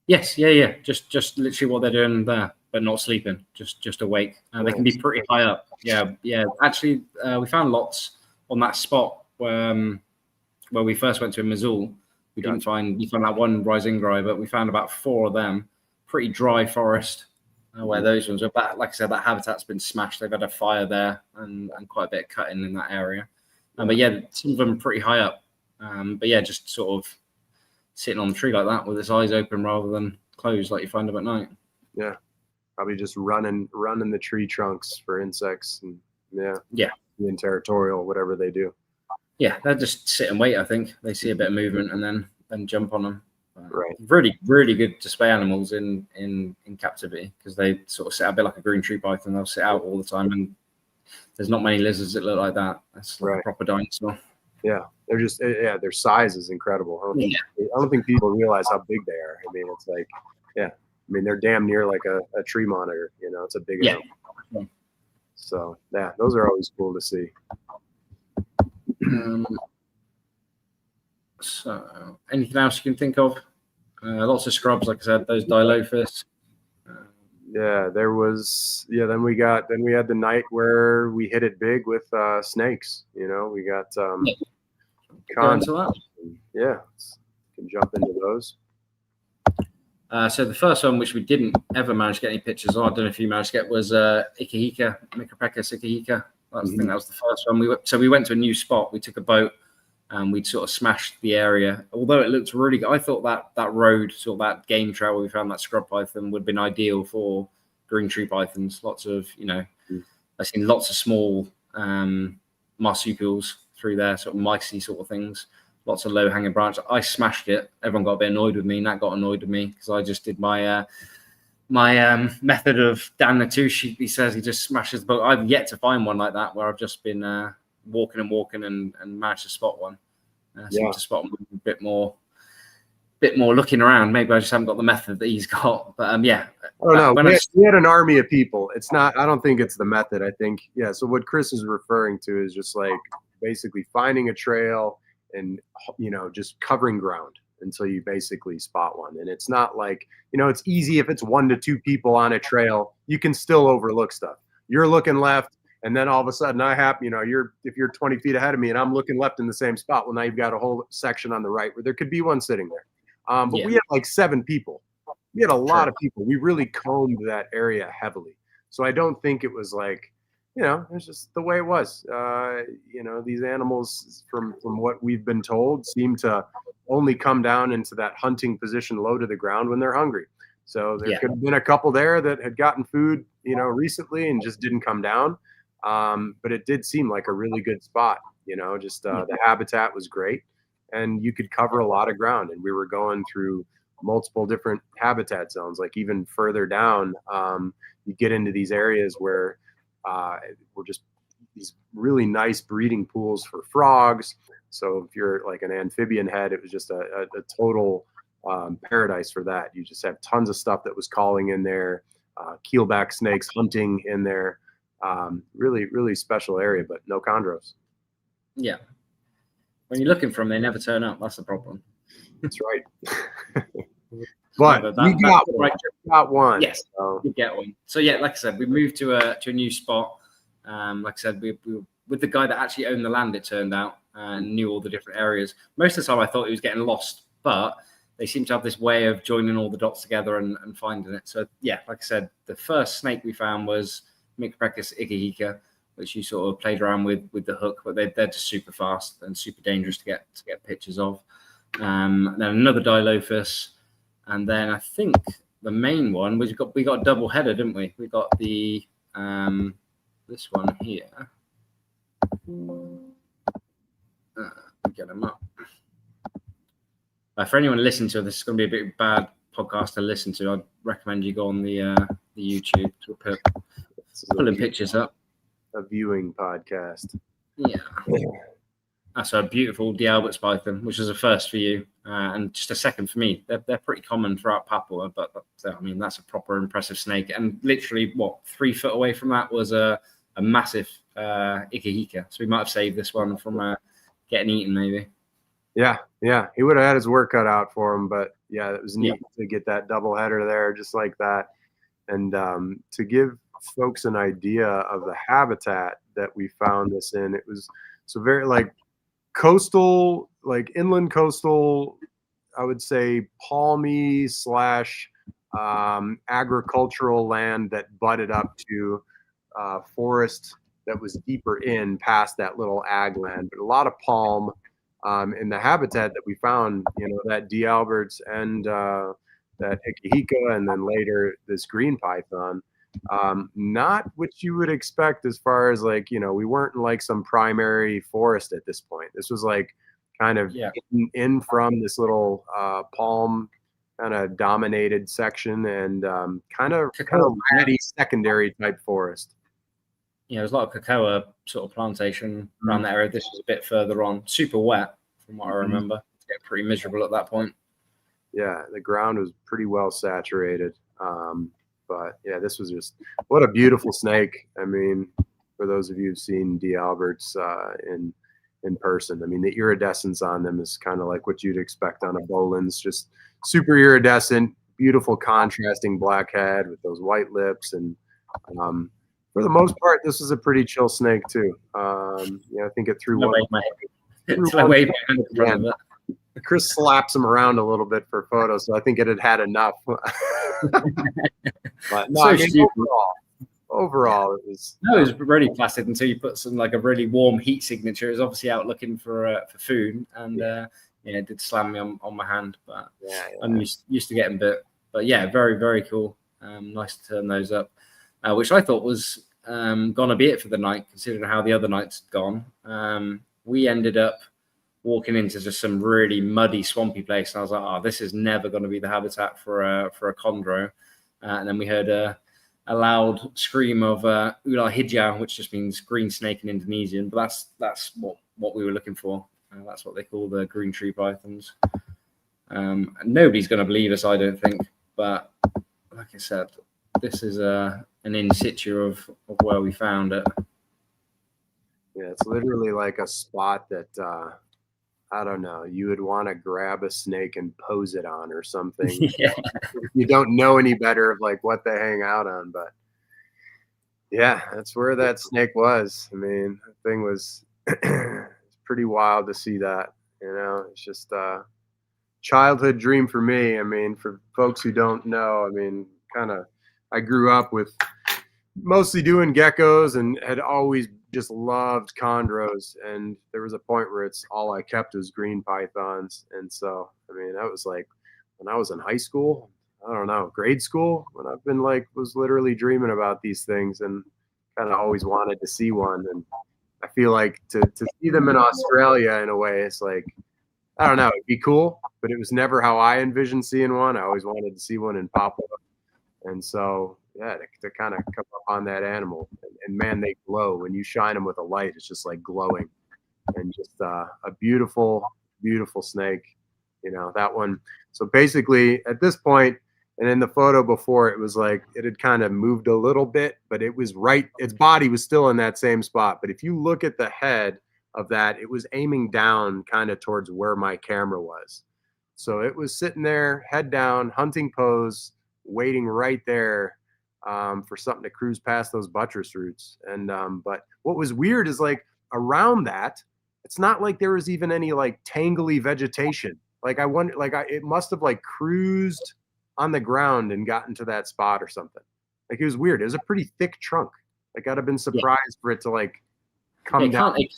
Yes, yeah. Just literally what they're doing there, but not sleeping, just awake. They can be pretty high up. Yeah. Actually, we found lots on that spot where we first went to in Missoula. We found that one Risingri, but we found about 4 of them. Pretty dry forest where those ones are. But like I said, that habitat's been smashed. They've had a fire there and quite a bit of cutting in that area. But yeah, some of them are pretty high up. But yeah, just sort of sitting on the tree like that with his eyes open rather than closed like you find them at night. Yeah, probably just running the tree trunks for insects and being territorial, whatever they do. Yeah, they just sit and wait. I think they see a bit of movement and then jump on them. Right. Really, really good display animals in captivity because they sort of sit out a bit like a green tree python. They'll sit out all the time, and there's not many lizards that look like that. That's like a proper dinosaur. Yeah, they're just their size is incredible. I don't think people realize how big they are. I mean, it's like Yeah. I mean, they're damn near like a tree monitor, it's a big animal. So yeah, those are always cool to see. So anything else you can think of? Lots of scrubs, like I said, those Dilophus. Yeah, there was. Yeah, then we had the night where we hit it big with snakes. We got Go into that. Yeah, can jump into those. So the first one, which we didn't ever manage to get any pictures of, I don't know if you managed to get, was Ikehika, Micropechus Ikehika. I think that was the first one. We went to a new spot. We took a boat and we'd sort of smashed the area. Although it looked really good, I thought that road, sort of that game trail where we found that scrub python would have been ideal for green tree pythons. Lots of, I've seen lots of small marsupials through there, sort of micey sort of things. Lots of low-hanging branches. I smashed it. Everyone got a bit annoyed with me. Nat got annoyed with me because I just did my method of Dan Natucci. He says he just smashes the boat. I've yet to find one like that where I've just been walking and managed to spot one. Seem to spot one a bit more looking around. Maybe I just haven't got the method that he's got. But yeah. I don't know. We had an army of people. It's not. I don't think it's the method. I think So what Chris is referring to is just like basically finding a trail and just covering ground until you basically spot one. And it's not like it's easy if it's 1 to 2 people on a trail. You can still overlook stuff. You're looking left. And then all of a sudden if you're 20 feet ahead of me and I'm looking left in the same spot, well, now you've got a whole section on the right where there could be one sitting there. But we had like 7 people. We had a lot of people. We really combed that area heavily. So I don't think it was like, it's just the way it was. These animals, from what we've been told, seem to only come down into that hunting position low to the ground when they're hungry. So there could have been a couple there that had gotten food, recently and just didn't come down. But it did seem like a really good spot, the habitat was great and you could cover a lot of ground. And we were going through multiple different habitat zones, like even further down, you get into these areas where we're just these really nice breeding pools for frogs. So if you're like an amphibian head, it was just a total paradise for that. You just have tons of stuff that was calling in there, keelback snakes hunting in there. Really, really special area, but no chondros. Yeah. When you're looking for them, they never turn up. That's the problem. That's right. But we got one. Yes, we get one. So yeah, like I said, we moved to a new spot. Like I said, we with the guy that actually owned the land. It turned out and knew all the different areas. Most of the time, I thought he was getting lost, but they seem to have this way of joining all the dots together and finding it. So yeah, like I said, the first snake we found was Micropechus Ikehika, which you sort of played around with the hook, but they're just super fast and super dangerous to get pictures of. And then another Dilophus. And then I think the main one we got a double header, didn't we? We got the this one here. Get them up. For anyone listening to this, is going to be a bit bad podcast to listen to. I'd recommend you go on the YouTube to pulling pictures up. A viewing podcast. Yeah. That's a beautiful D'Albert's python, which is a first for you, and just a second for me. They're pretty common throughout Papua, but I mean that's a proper impressive snake. And literally, 3 foot away from that was a massive Ikehika. So we might have saved this one from getting eaten, maybe. Yeah, he would have had his work cut out for him, but yeah, it was neat to get that double header there, just like that, and to give folks an idea of the habitat that we found this in. It was so very like coastal, like inland coastal, I would say palmy / agricultural land that butted up to forest that was deeper in past that little ag land, but a lot of palm. In the habitat that we found, that D'Albert's and that Ikehika, and then later this green python, not what you would expect as far as like, we weren't in like some primary forest at this point. This was like kind of in from this little palm kind of dominated section and kind of ratty secondary type forest. There's a lot of cocoa sort of plantation around that area. This was a bit further on. Super wet, from what I remember. It's getting pretty miserable at that point. Yeah, the ground was pretty well saturated. But yeah, this was just what a beautiful snake. I mean, for those of you who've seen D. Alberts in person, I mean, the iridescence on them is kind of like what you'd expect on a Bolin's, just super iridescent, beautiful contrasting black head with those white lips. And for the most part, this was a pretty chill snake too. I think it threw one. Chris slaps him around a little bit for photos, so I think it had enough. But no, I mean, overall, it was really placid until you put some like a really warm heat signature. It was obviously out looking for food, and it did slam me on my hand. But I'm used to getting bit. But yeah, very, very cool. Nice to turn those up, which I thought was gonna be it for the night, considering how the other nights had gone. We ended up walking into just some really muddy, swampy place, and I was like, "Oh, this is never going to be the habitat for a chondro." And then we heard a loud scream of ular hijau, which just means green snake in Indonesian. But that's what we were looking for. That's what they call the green tree pythons. Nobody's going to believe us, I don't think. But like I said, this is an in situ of where we found it. Yeah, it's literally like a spot that I don't know, you would want to grab a snake and pose it on or something. Yeah. You don't know any better of like what they hang out on, but yeah, that's where that snake was. I mean, the thing was it's pretty wild to see that. It's just a childhood dream for me. I mean, for folks who don't know, I mean, I grew up with mostly doing geckos and had always just loved chondros, and there was a point where it's all I kept was green pythons. And so I mean, that was like when I was in high school, I don't know, grade school, when I've been was literally dreaming about these things and kind of always wanted to see one. And I feel like to see them in Australia in a way, it's like, I don't know, it'd be cool, but it was never how I envisioned seeing one. I always wanted to see one in Papua. And so yeah, to kind of come up on that animal, and man, they glow when you shine them with a light. It's just like glowing, and just a beautiful, beautiful snake. That one. So basically, at this point, and in the photo before, it was like it had kind of moved a little bit, but it was right. Its body was still in that same spot. But if you look at the head of that, it was aiming down, kind of towards where my camera was. So it was sitting there, head down, hunting pose, waiting right there. For something to cruise past those buttress roots. And but what was weird is like around that, it's not like there was even any like tangly vegetation. Like I wonder, it must have like cruised on the ground and gotten to that spot or something. Like it was weird. It was a pretty thick trunk. Like I'd have been surprised for it to like come down. It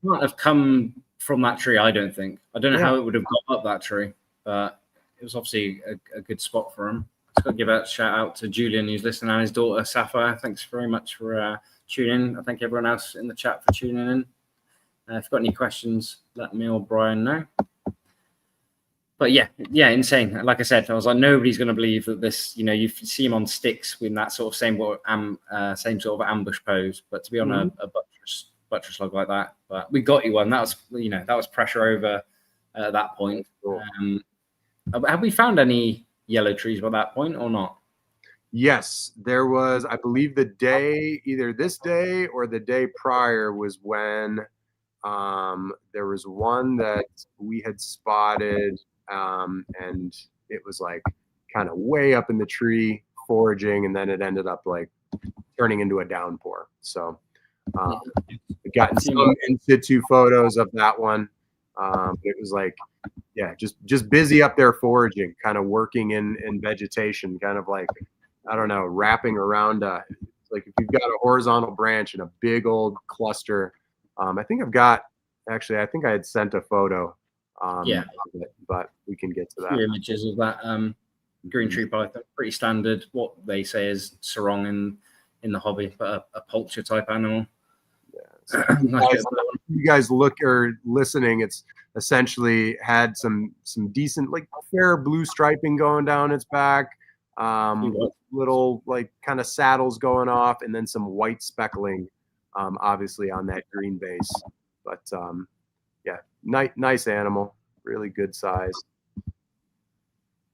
can't have come from that tree, I don't think. I don't know how it would have got up that tree, but it was obviously a good spot for him. Just got to give a shout out to Julian, who's listening, and his daughter Sapphire. Thanks very much for tuning in. I thank everyone else in the chat for tuning in. If you've got any questions, let me or Bryan know. But yeah, insane. Like I said, I was like, nobody's going to believe that this. You see him on sticks with that sort of same sort of ambush pose, but to be on a buttress log like that. But we got you one. That was pressure over at that point. Cool. Have we found any yellow trees by that point or not? Yes, there was, I believe either this day or the day prior was when there was one that we had spotted, and it was like kind of way up in the tree foraging, and then it ended up like turning into a downpour. So we've gotten some in situ photos of that one. It was like, yeah, just busy up there foraging, kind of working in vegetation, kind of like, I don't know, wrapping around like if you've got a horizontal branch and a big old cluster. I think I had sent a photo of it, but we can get to that. Images of that green tree python, pretty standard, what they say is sarong in the hobby, but a poultry type animal. So you guys look or listening, it's essentially had some decent, like fair blue striping going down its back, little like kind of saddles going off, and then some white speckling, obviously on that green base. But yeah, nice animal, really good size.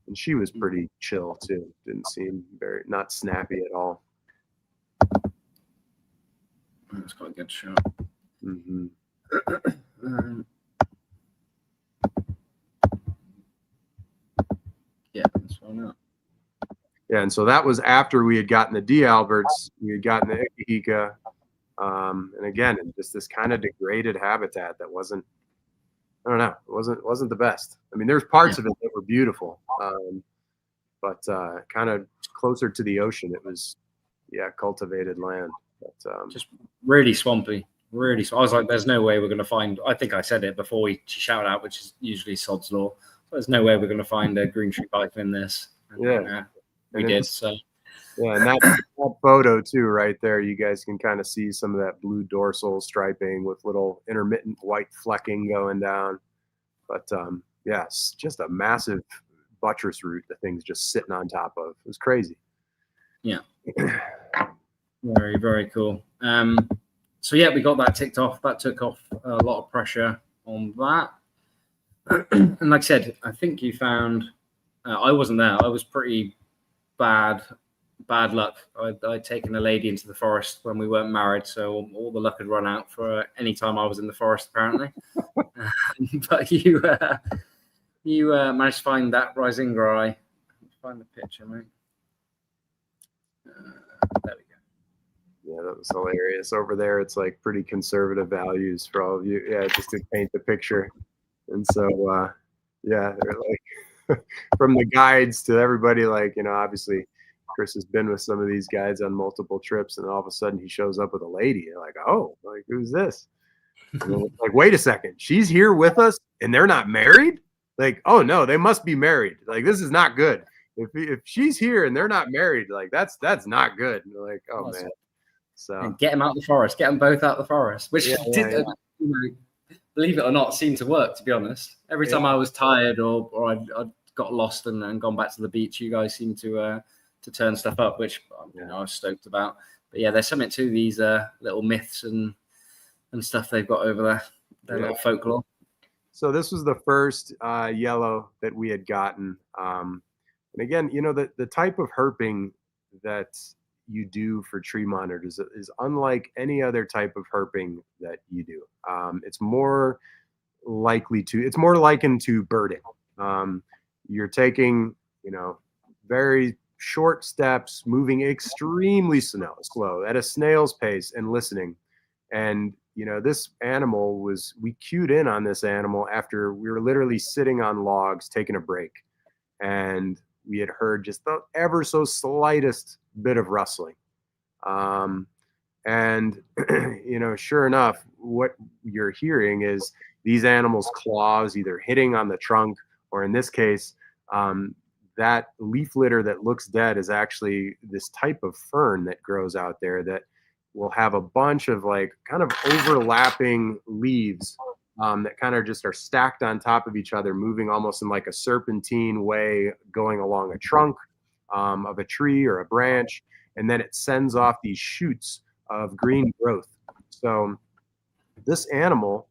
And she was pretty chill too. Didn't seem not snappy at all. That's quite a good shot. Mm-hmm. Yeah, that's one up. Yeah, and so that was after we had gotten the D. Alberts, we had gotten the Ikehika, and again, just this kind of degraded habitat that wasn't, I don't know, it wasn't the best. I mean, there's parts of it that were beautiful, but kind of closer to the ocean, it was, cultivated land. But, just really swampy. Really, I was like, "There's no way we're going to find." I think I said it before we shout out, which is usually sod's law. There's no way we're going to find a green tree python in this. And, we did. So yeah, and that photo too, right there, you guys can kind of see some of that blue dorsal striping with little intermittent white flecking going down. But it's just a massive buttress root. The thing's just sitting on top of. It was crazy. Yeah, very, very cool. So yeah, we got that ticked off. That took off a lot of pressure on that. And like I said, I think you found. I wasn't there. I was pretty bad luck. I'd taken a lady into the forest when we weren't married, so all the luck had run out for any time I was in the forest, apparently. But you managed to find that rising gray. Find the picture, mate. There we go. Yeah, that was hilarious. Over there, it's like pretty conservative values for all of you. Yeah, just to paint the picture. And so, they're like, from the guides to everybody, like, obviously Chris has been with some of these guides on multiple trips, and all of a sudden he shows up with a lady. You're like, oh, like, who's this? Like, wait a second, she's here with us and they're not married? Like, oh no, they must be married. Like, this is not good. If she's here and they're not married, like that's not good. And they're like, oh awesome. Man. So and get them out of the forest, get them both out of the forest, which believe it or not, seemed to work, to be honest. Every time I was tired or I'd got lost and gone back to the beach, you guys seemed to turn stuff up, which I was stoked about. But yeah, there's something to these little myths and stuff they've got over there, their little folklore. So this was the first yellow that we had gotten. And again, the type of herping that you do for tree monitors is unlike any other type of herping that you do. It's more likened to birding. You're taking, very short steps, moving extremely slow at a snail's pace and listening. And, this animal we cued in on this animal after we were literally sitting on logs, taking a break. And we had heard just the ever so slightest bit of rustling. And, sure enough, what you're hearing is these animals' claws either hitting on the trunk, or in this case, that leaf litter that looks dead is actually this type of fern that grows out there that will have a bunch of like kind of overlapping leaves that kind of just are stacked on top of each other, moving almost in like a serpentine way, going along a trunk of a tree or a branch. And then it sends off these shoots of green growth. So this animal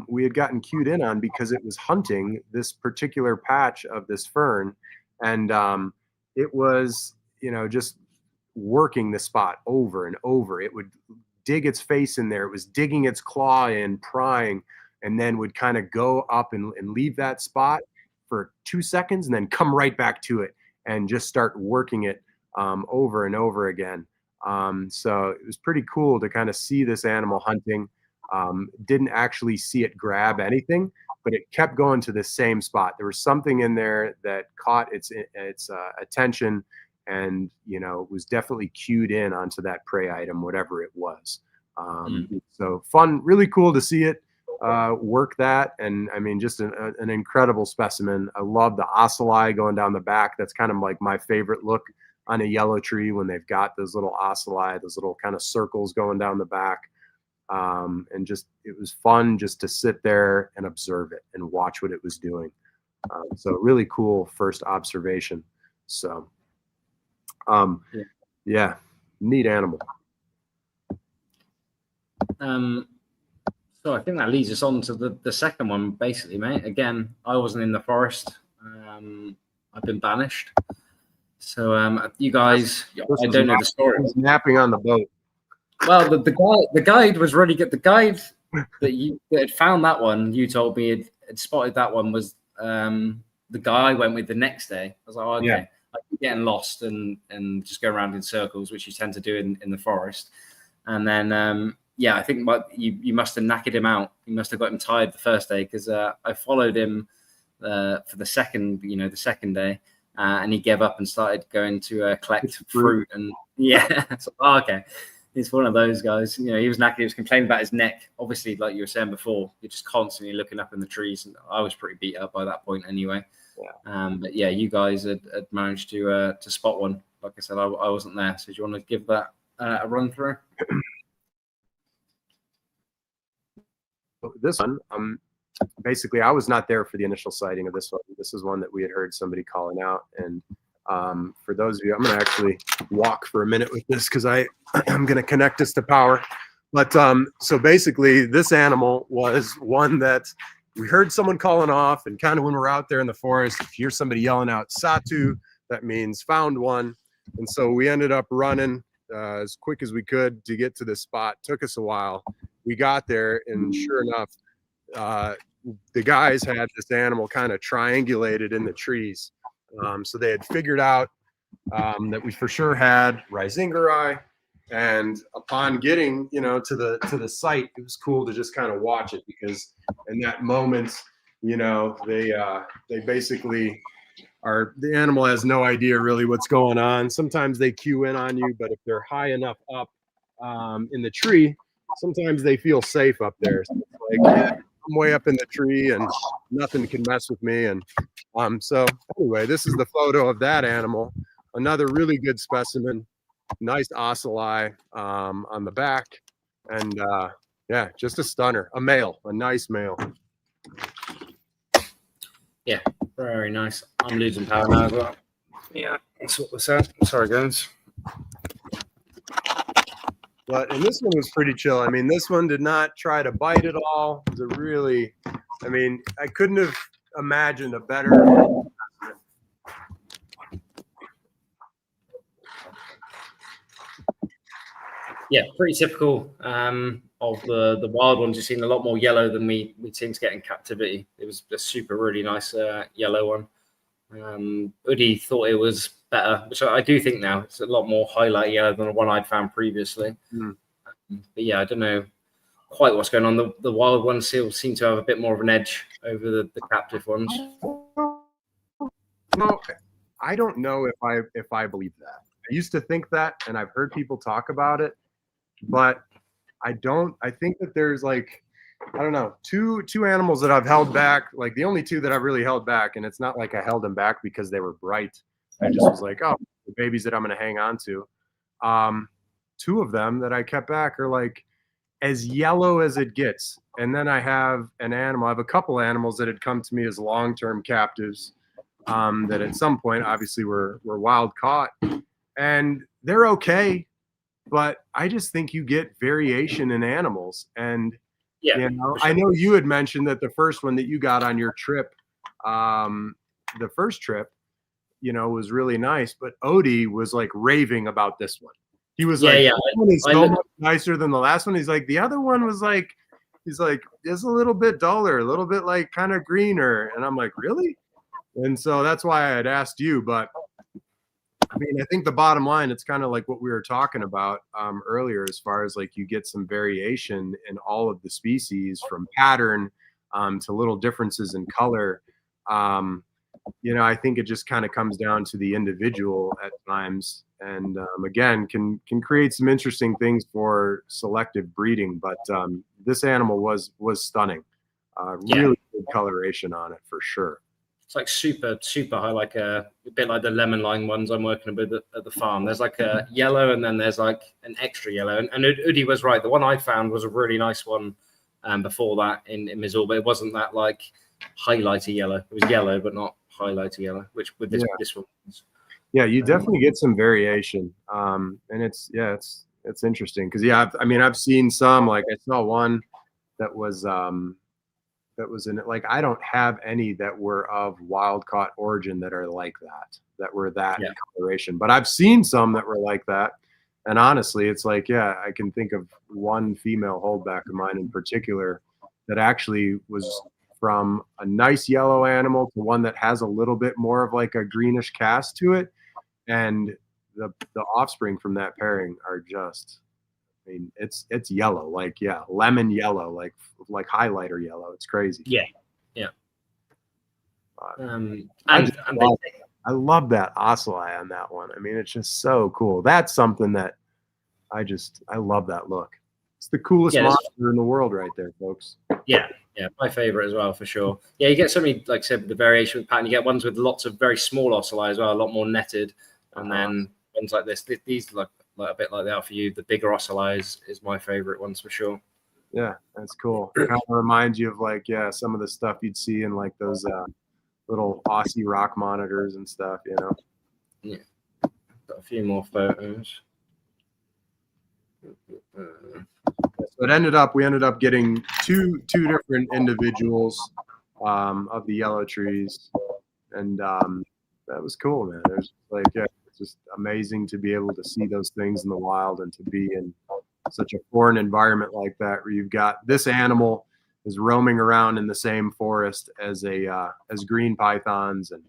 we had gotten cued in on because it was hunting this particular patch of this fern. And it was, just working the spot over and over. It would dig its face in there. It was digging its claw in, prying, and then would kind of go up and leave that spot for 2 seconds and then come right back to it and just start working it over and over again. So it was pretty cool to kind of see this animal hunting. Didn't actually see it grab anything, but it kept going to the same spot. There was something in there that caught its attention and, was definitely cued in onto that prey item, whatever it was. So fun, really cool to see it work that. And I mean, just an incredible specimen. I love the ocelli going down the back. That's kind of like my favorite look on a yellow tree, when they've got those little ocelli, those little kind of circles going down the back. And just, it was fun just to sit there and observe it and watch what it was doing. So really cool first observation. So, neat animal. So I think that leads us on to the second one, basically, mate. Again, I wasn't in the forest. I've been banished. So you guys, I don't know the story. He was napping on the boat. Well, the guide was really good. The guide that had found that one, you told me had spotted that one, was the guy I went with the next day. I was like, oh, okay. Yeah. I keep getting lost and just go around in circles, which you tend to do in the forest. And then yeah, I think you must have knackered him out. You must have got him tired the first day, because I followed him for the second day, and he gave up and started going to collect fruit. And yeah, so, oh, okay. He's one of those guys. You know, he was knackered. He was complaining about his neck. Obviously, like you were saying before, you're just constantly looking up in the trees. And I was pretty beat up by that point anyway. Yeah. But yeah, you guys had managed to spot one. Like I said, I wasn't there. So do you want to give that a run through? This one, basically, I was not there for the initial sighting of this one. This is one that we had heard somebody calling out. And for those of you, I'm going to actually walk for a minute with this, because I'm going to connect this to power. But so basically, this animal was one that we heard someone calling off, and kind of when we're out there in the forest, if you hear somebody yelling out "Satu," that means found one. And so we ended up running as quick as we could to get to this spot. Took us a while. We got there, and sure enough, the guys had this animal kind of triangulated in the trees. So they had figured out that we for sure had Rhizingeri. And upon getting, to the site, it was cool to just kind of watch it, because in that moment, they basically the animal has no idea really what's going on. Sometimes they cue in on you, but if they're high enough up in the tree, sometimes they feel safe up there. So it's like, yeah, I'm way up in the tree and nothing can mess with me. And so anyway, this is the photo of that animal. Another really good specimen. Nice ocelli on the back, and yeah, just a stunner. A male, a nice male. Yeah, very nice. I'm losing power now as well. Yeah, that's what was that. Sorry, guys. And this one was pretty chill. I mean, this one did not try to bite at all. It was a really, I couldn't have imagined a better. Yeah, pretty typical of the wild ones. You've seen a lot more yellow than we seem to get in captivity. It was a super really nice yellow one. Udi thought it was better, which I do think now. It's a lot more highlight yellow than the one I'd found previously. But yeah, I don't know quite what's going on. The wild ones still seem to have a bit more of an edge over the captive ones. No, I don't know if I believe that. I used to think that, and I've heard people talk about it, but I don't. I think that there's like, I don't know, two animals that I've held back, like the only two that I've really held back, and it's not like I held them back because they were bright. I just was like, oh, the babies that I'm going to hang on to. Two of them that I kept back are like as yellow as it gets. And then I have a couple animals that had come to me as long-term captives that at some point obviously were wild caught. And they're okay, but I just think you get variation in animals. And yeah, sure. I know you had mentioned that the first one that you got on your trip, the first trip, was really nice. But Odie was like raving about this one. He was like, this one is so much nicer than the last one. He's like, the other one was like, it's a little bit duller, a little bit like kind of greener. And I'm like, really? And so that's why I had asked you. But I think the bottom line, it's kind of like what we were talking about earlier, as far as like you get some variation in all of the species, from pattern to little differences in color. I think it just kind of comes down to the individual at times, and again, can create some interesting things for selective breeding. But this animal was stunning. Really good coloration on it for sure. It's like super, super high, like a bit like the lemon lime ones I'm working with at the farm. There's like a yellow, and then there's like an extra yellow. And Udi was right. The one I found was a really nice one before that in Missoula, but it wasn't that like highlighty yellow. It was yellow, but not highlighty yellow, which with this one. Yeah, you definitely get some variation. And it's interesting because I've seen some, like I saw one that was that was in it. Like, I don't have any that were of wild caught origin that are like that were that coloration. But I've seen some that were like that. And honestly, it's like, yeah, I can think of one female holdback of mine in particular that actually was from a nice yellow animal to one that has a little bit more of like a greenish cast to it. And the offspring from that pairing are just, I mean, it's yellow, like, yeah, lemon yellow, like highlighter yellow. It's crazy. Yeah. I love that ocelli on that one. I mean, it's just so cool. That's something that I love that look. It's the coolest monster in the world right there, folks. Yeah, my favorite as well, for sure. Yeah, you get so many, like I said, the variation with pattern. You get ones with lots of very small ocelli as well, a lot more netted. And then ones like this, these look like a bit like they are for you. The bigger ocelli is my favorite ones for sure. Yeah, that's cool. It kind of reminds you of like, some of the stuff you'd see in like those little Aussie rock monitors and stuff, you know? Yeah. Got a few more photos. So we ended up getting two different individuals of the yellow trees, and that was cool, man. There's like, it's just amazing to be able to see those things in the wild and to be in such a foreign environment like that, where you've got this animal is roaming around in the same forest as green pythons and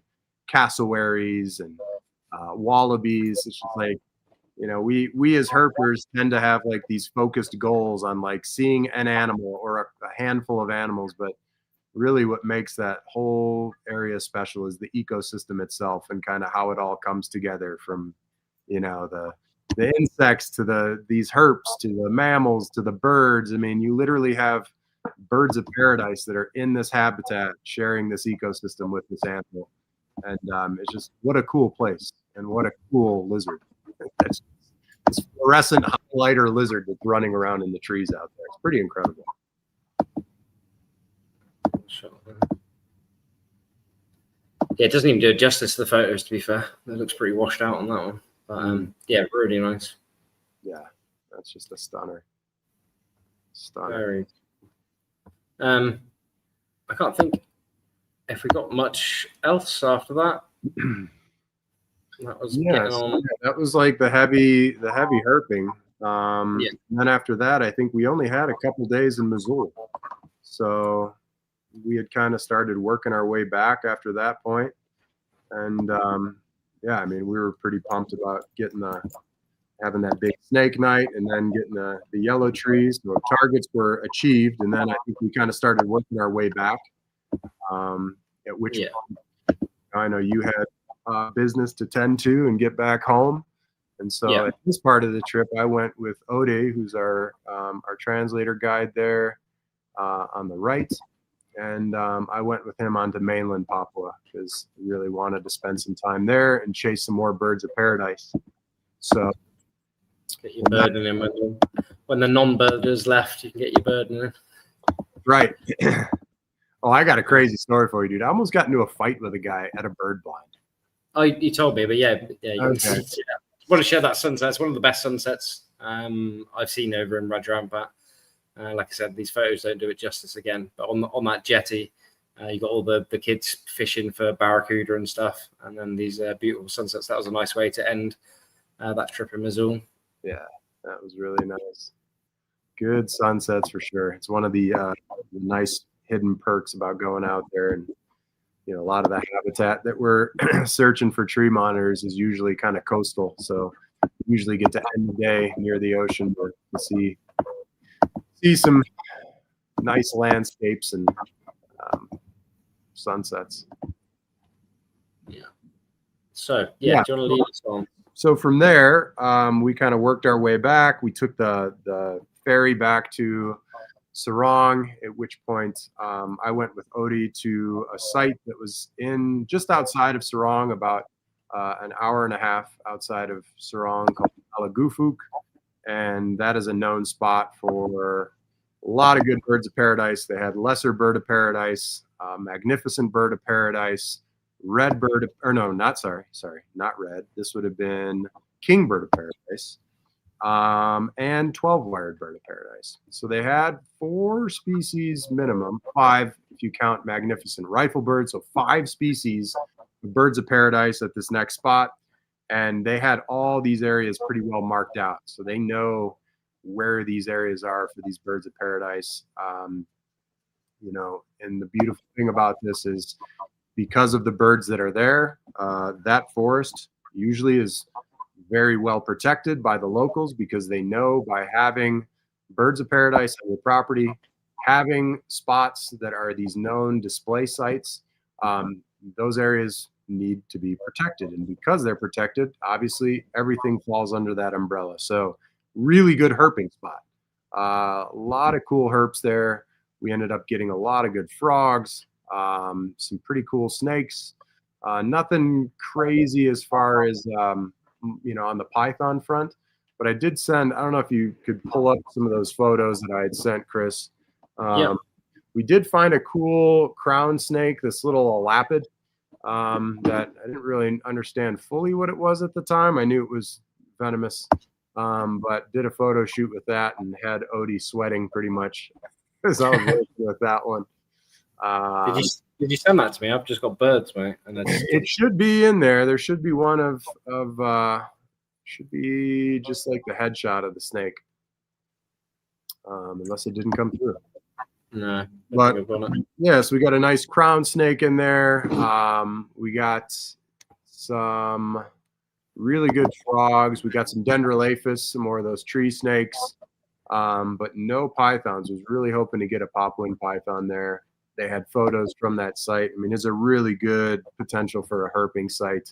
cassowaries and wallabies. It's just like, you know, we as herpers tend to have like these focused goals on like seeing an animal or a handful of animals, but really what makes that whole area special is the ecosystem itself and kind of how it all comes together, from, you know, the insects to these herps to the mammals to the birds. I mean, you literally have birds of paradise that are in this habitat sharing this ecosystem with this animal. And it's just, what a cool place and what a cool lizard. This fluorescent highlighter lizard that's running around in the trees out there. It's pretty incredible. Yeah, it doesn't even do it justice to the photos, to be fair. It looks pretty washed out on that one. But yeah, really nice. Yeah, that's just a stunner. Very. I can't think if we got much else after that. That was that was like the heavy herping. And then after that, I think we only had a couple days in Missouri, so we had kind of started working our way back after that point. And I mean, we were pretty pumped about having that big snake night and then getting the yellow trees. So targets were achieved, and then I think we kind of started working our way back. At which point, I know you had business to tend to and get back home. And so at this part of the trip, I went with Ode, who's our translator guide there on the right. And I went with him onto mainland Papua because we really wanted to spend some time there and chase some more birds of paradise. So get your burden in when the non-birders left, you can get your burden in. Right. Oh, I got a crazy story for you, dude. I almost got into a fight with a guy at a bird blind. Oh, you told me, but you okay. I want to share that sunset. It's one of the best sunsets I've seen over in Rajarampat. Like I said, these photos don't do it justice again. But on that jetty, you got all the kids fishing for barracuda and stuff, and then these beautiful sunsets. That was a nice way to end that trip in Missouri. Yeah, that was really nice. Good sunsets for sure. It's one of the nice hidden perks about going out there. And you know, a lot of the habitat that we're searching for tree monitors is usually kind of coastal. So we usually get to end the day near the ocean to see some nice landscapes and sunsets. Yeah. So do you want to lead us on? So from there, we kind of worked our way back. We took the ferry back to Sarong, at which point I went with Odie to a site that was just outside of Sarong, about an hour and a half outside of Sarong, called Alagufuk. And that is a known spot for a lot of good birds of paradise. They had lesser bird of paradise, magnificent bird of paradise, red bird of, or no, not red. This would have been king bird of paradise, and 12-wired bird of paradise. So they had 4 species minimum, 5 if if you count magnificent riflebird. So 5 species of birds of paradise at this next spot. And they had all these areas pretty well marked out. So they know where these areas are for these birds of paradise. You know, and the beautiful thing about this is because of the birds that are there, that forest usually is very well protected by the locals, because they know by having birds of paradise on your property, having spots that are these known display sites, those areas need to be protected. And because they're protected, obviously everything falls under that umbrella. So really good herping spot. A lot of cool herps there. We ended up getting a lot of good frogs, some pretty cool snakes. Nothing crazy as far as, you know, on the python front. But I did send, I don't know if you could pull up some of those photos that I had sent, Chris. Yeah. We did find a cool crown snake, this little elapid, that I didn't really understand fully what it was at the time. I knew it was venomous, but did a photo shoot with that and had Odie sweating pretty much as I was working with that one. Did you send that to me? I've just got birds, mate. And it should be in there. There should be one of should be just like the headshot of the snake, unless it didn't come through. No, but yes, we got a nice crown snake in there. We got some really good frogs. We got some dendrolaphus, some more of those tree snakes, but no pythons. Was really hoping to get a popwing python there. They had photos from that site. I mean, there's a really good potential for a herping site.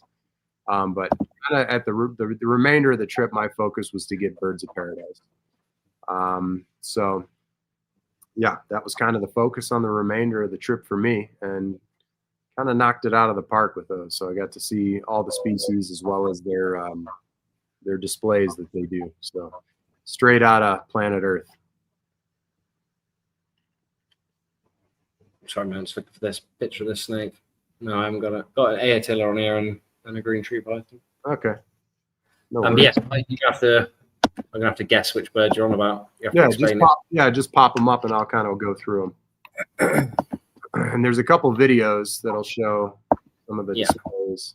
But kind of at the remainder of the trip, my focus was to get birds of paradise. So yeah, that was kind of the focus on the remainder of the trip for me, and kind of knocked it out of the park with those. So I got to see all the species as well as their displays that they do. So straight out of planet Earth. Sorry, man, just looking for this picture of this snake. No, I haven't got it. Got an Aotilla on here and a green tree python. Okay. No yes, you have to. I'm gonna have to guess which bird you're on about. You have to just pop them up, and I'll kind of go through them. And there's a couple videos that'll show some of the displays.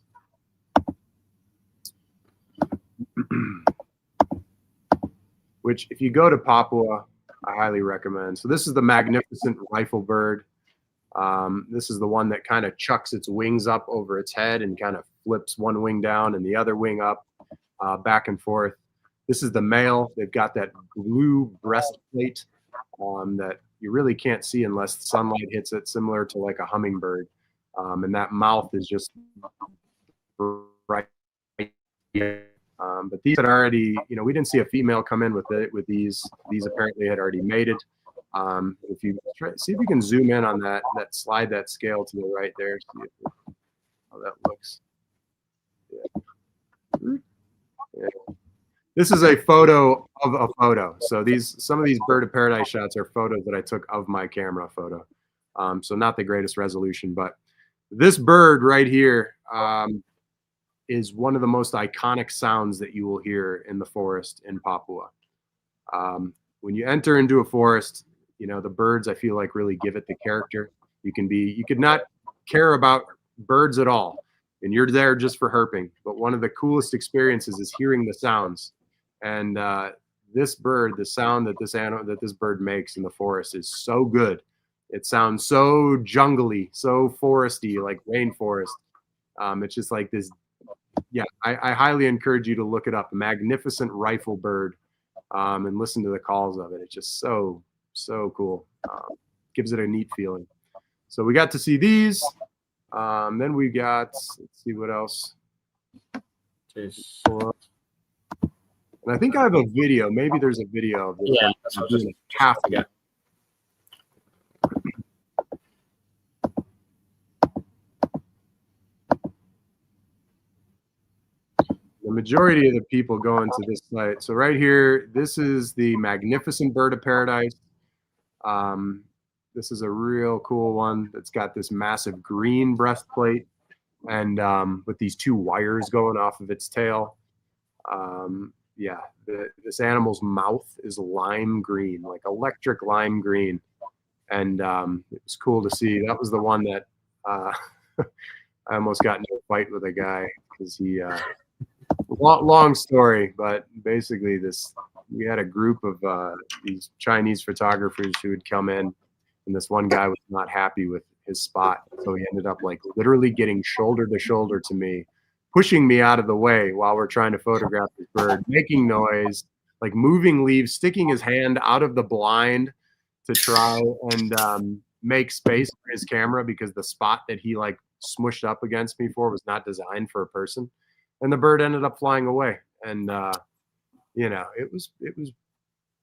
Which, if you go to Papua, I highly recommend. So this is the magnificent riflebird. This is the one that kind of chucks its wings up over its head and kind of flips one wing down and the other wing up, back and forth. This is the male. They've got that blue breastplate that you really can't see unless the sunlight hits it, similar to like a hummingbird. And that mouth is just bright. But these had already, you know, we didn't see a female come in with it. With these apparently had already mated. If you see if you can zoom in on that slide that scale to the right there, see how that looks. Yeah. This is a photo of a photo. So some of these bird of paradise shots are photos that I took of my camera photo. So not the greatest resolution, but this bird right here is one of the most iconic sounds that you will hear in the forest in Papua. When you enter into a forest, you know, the birds, I feel like, really give it the character. You could not care about birds at all, and you're there just for herping. But one of the coolest experiences is hearing the sounds. And this bird, the sound that this bird makes in the forest is so good. It sounds so jungly, so foresty, like rainforest. It's just like this. Yeah, I highly encourage you to look it up. A magnificent riflebird, and listen to the calls of it. It's just so cool. Gives it a neat feeling. So we got to see these. Then we got, let's see what else. And I think I have a video. Maybe there's a video of this. Yeah, that's what I just have to get. The majority of the people going to this site. So right here, this is the magnificent bird of paradise. This is a real cool one that's got this massive green breastplate and with these 2 wires going off of its tail. This animal's mouth is lime green, like electric lime green. And it was cool to see. That was the one that I almost got into a fight with a guy because he long story, but basically we had a group of these Chinese photographers who would come in, and this one guy was not happy with his spot, so he ended up like literally getting shoulder to shoulder to me, pushing me out of the way while we're trying to photograph this bird, making noise, like moving leaves, sticking his hand out of the blind to try and make space for his camera because the spot that he like smushed up against me for was not designed for a person. And the bird ended up flying away. And you know, it was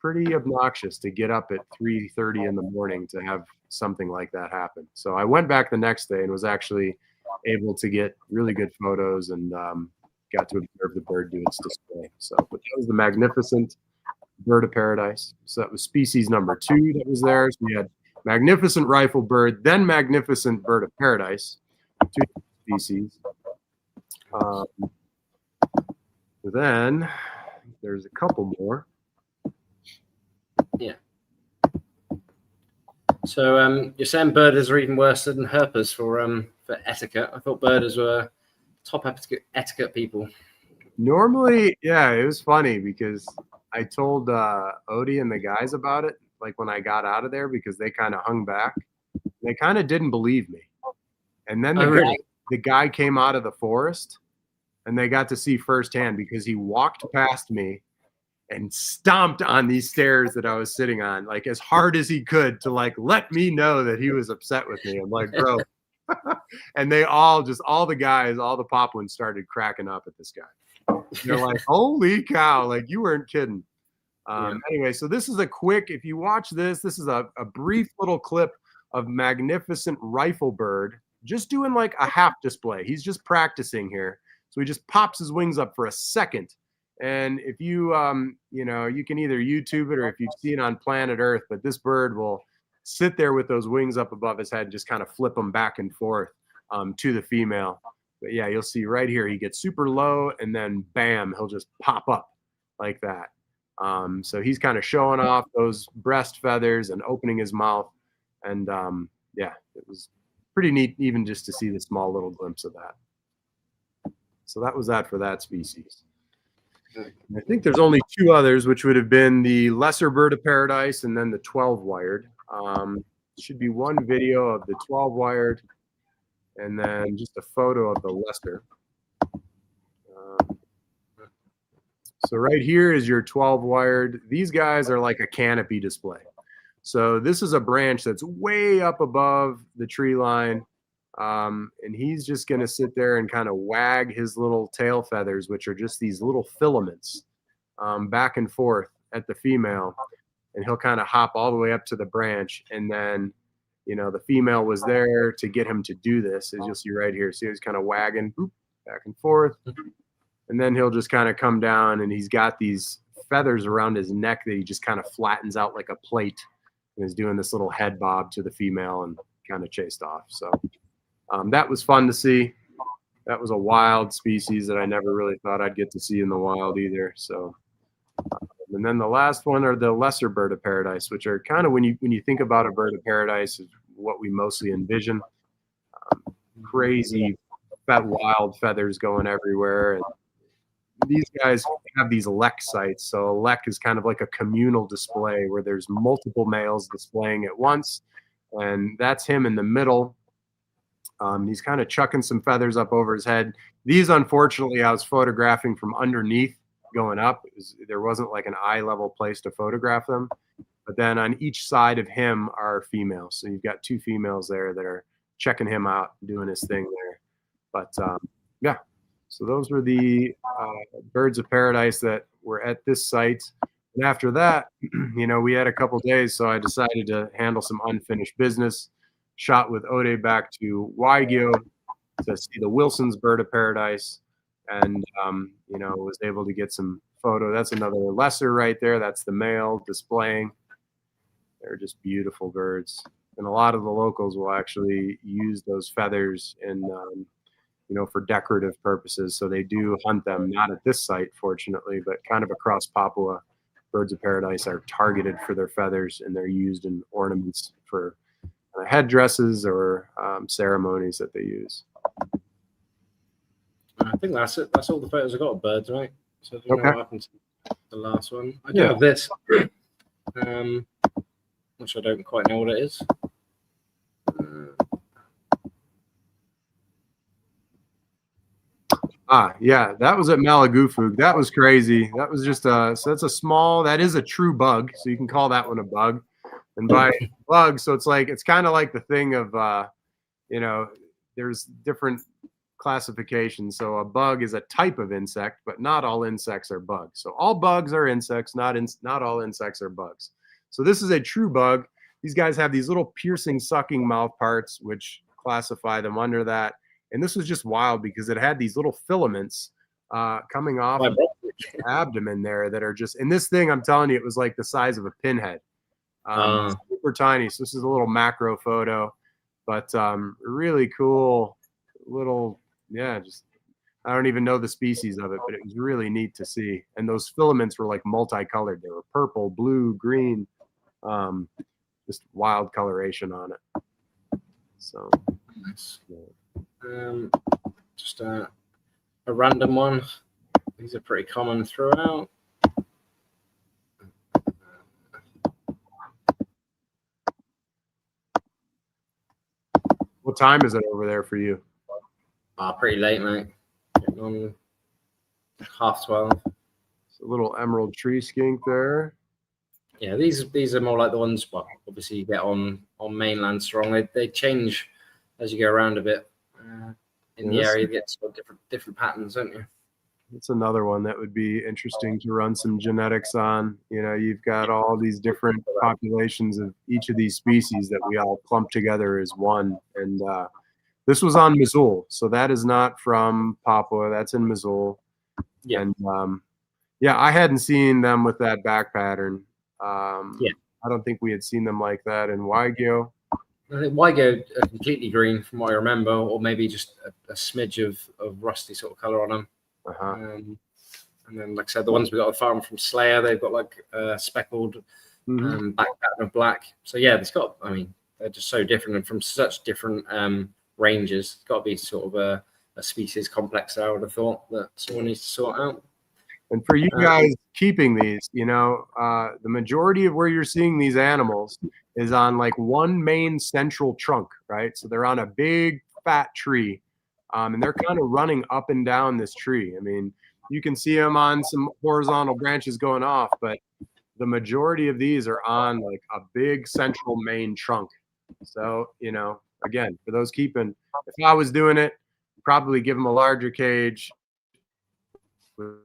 pretty obnoxious to get up at 3:30 in the morning to have something like that happen. So I went back the next day and was actually able to get really good photos and got to observe the bird do its display. So but that was the magnificent bird of paradise. So that was species number 2 that was there. So we had magnificent rifle bird, then magnificent bird of paradise, 2 species. Then there's a couple more. Yeah. So you're saying birders are even worse than herpers for etiquette. I thought birders were top etiquette people. Normally, yeah, it was funny because I told Odie and the guys about it, like when I got out of there, because they kind of hung back. They kind of didn't believe me. And then the guy came out of the forest, and they got to see firsthand because he walked past me and stomped on these stairs that I was sitting on, like as hard as he could to like let me know that he was upset with me. I'm like, bro. And they all the guys, all the Papuans started cracking up at this guy. They're like, holy cow, like you weren't kidding. Anyway, so this is a quick, if you watch this is a brief little clip of magnificent rifle bird just doing like a half display. He's just practicing here. So he just pops his wings up for a second. And if you, you know, you can either YouTube it or if you've seen it on planet Earth, but this bird will sit there with those wings up above his head and just kind of flip them back and forth to the female. But yeah, you'll see right here, he gets super low and then bam, he'll just pop up like that. So he's kind of showing off those breast feathers and opening his mouth. And yeah, it was pretty neat even just to see the small little glimpse of that. So that was that for that species. I think there's only 2 others, which would have been the lesser bird of paradise and then the 12-wired. Should be one video of the 12-wired and then just a photo of the lesser. So right here is your 12-wired. These guys are like a canopy display. So this is a branch that's way up above the tree line. And he's just going to sit there and kind of wag his little tail feathers, which are just these little filaments, back and forth at the female. And he'll kind of hop all the way up to the branch. And then, you know, the female was there to get him to do this, as you'll see right here. See, he's kind of wagging boop, back and forth. And then he'll just kind of come down, and he's got these feathers around his neck that he just kind of flattens out like a plate and is doing this little head bob to the female and kind of chased off. So that was fun to see. That was a wild species that I never really thought I'd get to see in the wild either. So, and then the last one are the lesser bird of paradise, which are kind of when you think about a bird of paradise, is what we mostly envision. Crazy, wild feathers going everywhere. And these guys have these lek sites. So a lek is kind of like a communal display where there's multiple males displaying at once. And that's him in the middle. He's kind of chucking some feathers up over his head. These, unfortunately, I was photographing from underneath going up. There wasn't like an eye level place to photograph them. But then on each side of him are females. So you've got 2 females there that are checking him out, doing his thing there. But yeah, so those were the birds of paradise that were at this site. And after that, you know, we had a couple days, so I decided to handle some unfinished business. Shot with Ode back to Waigeo to see the Wilson's bird of paradise, and you know, was able to get some photo. That's another lesser right there. That's the male displaying. They're just beautiful birds, and a lot of the locals will actually use those feathers in you know, for decorative purposes. So they do hunt them, not at this site, fortunately, but kind of across Papua. Birds of paradise are targeted for their feathers, and they're used in ornaments for headdresses or ceremonies that they use. I think that's it. That's all the photos I got of birds, right? So I don't know what happened to the last one. I do have this, which I don't quite know what it is. Yeah, that was at Malagufug. That was crazy. That was just so that's a small, that is a true bug. So you can call that one a bug. And by bug, so it's kind of like the thing of, there's different classifications. So a bug is a type of insect, but not all insects are bugs. So all bugs are insects, not all insects are bugs. So this is a true bug. These guys have these little piercing, sucking mouth parts, which classify them under that. And this was just wild because it had these little filaments coming off of the abdomen there that are just, and this thing, I'm telling you, it was like the size of a pinhead. Super tiny. So this is a little macro photo, but really cool little, just, I don't even know the species of it, but it was really neat to see. And those filaments were like multicolored. They were purple, blue, green, just wild coloration on it. So nice. Just a random one. These are pretty common throughout. What time is it over there for you? Pretty late, mate. On 12:30. It's a little emerald tree skink there. Yeah, these are more like the ones. Well, obviously you get on mainland strong. They change as you go around a bit. In the area, you get sort of different patterns, don't you? It's another one that would be interesting to run some genetics on. You've got all these different populations of each of these species that we all clump together as one. And this was on Missoul, so that is not from Papua. That's in Missoul. Yeah. And I hadn't seen them with that back pattern. I don't think we had seen them like that in Waigeo. I think Waigeo are completely green from what I remember, or maybe just a smidge of rusty sort of color on them. And then, like I said, the ones we got on the farm from Slayer, they've got like speckled back pattern of black. So yeah, they're just so different and from such different ranges. It's got to be sort of a species complex. I would have thought that someone needs to sort out. And for you guys keeping these, the majority of where you're seeing these animals is on like one main central trunk, right? So they're on a big fat tree, and they're kind of running up and down this tree. I mean, you can see them on some horizontal branches going off, but the majority of these are on like a big central main trunk. So, again, for those keeping, if I was doing it, probably give them a larger cage with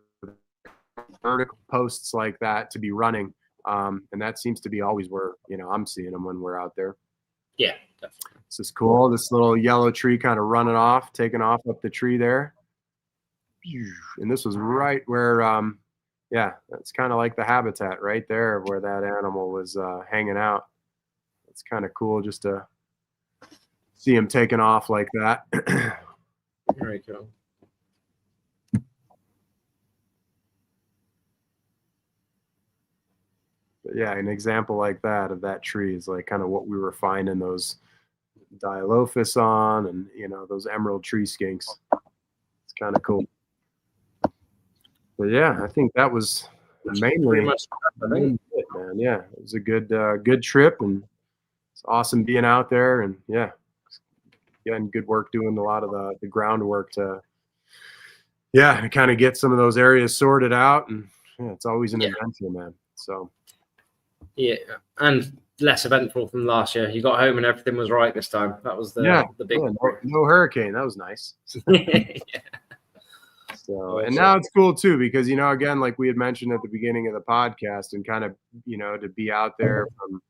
vertical posts like that to be running. And that seems to be always where, I'm seeing them when we're out there. Yeah, definitely. This is cool. This little yellow tree kind of running off, taking off up the tree there. And this was right where, that's kind of like the habitat right there where that animal was hanging out. It's kind of cool just to see him taking off like that. Very cool. But yeah, an example like that of that tree is like kind of what we were finding those Dilophus on and, those emerald tree skinks. It's kind of cool. But yeah, I think that was mainly it, man. Yeah, it was a good trip, and it's awesome being out there, and again, good work doing a lot of the groundwork to kind of get some of those areas sorted out, and it's always an adventure, man. So and less eventful from last year. You got home and everything was right this time. That was the big no hurricane. That was nice. So, and now it's cool too, because, again, like we had mentioned at the beginning of the podcast, and kind of, to be out there from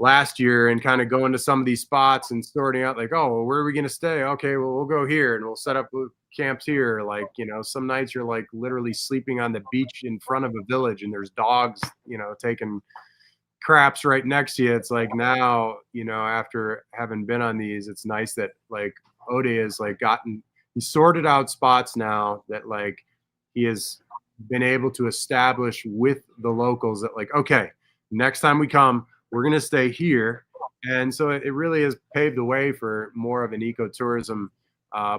last year and kind of going to some of these spots and sorting out like, oh, well, where are we going to stay? Okay, well, we'll go here and we'll set up camps here. Like, some nights you're like literally sleeping on the beach in front of a village and there's dogs, taking craps right next to you. It's like now, after having been on these, it's nice that like Ode has like he sorted out spots now that like he has been able to establish with the locals that like, okay, next time we come, we're going to stay here. And so it really has paved the way for more of an ecotourism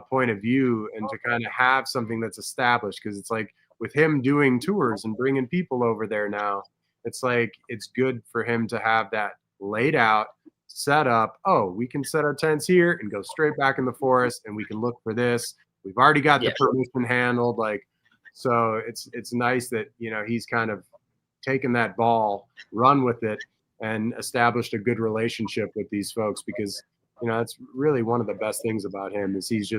point of view, and to kind of have something that's established. Because it's like with him doing tours and bringing people over there now, it's like it's good for him to have that laid out, set up. Oh, we can set our tents here and go straight back in the forest, and we can look for this. We've already got the permission handled. Like, so it's nice that, you know, he's kind of taken that ball, run with it, and established a good relationship with these folks, because, you know, that's really one of the best things about him is he's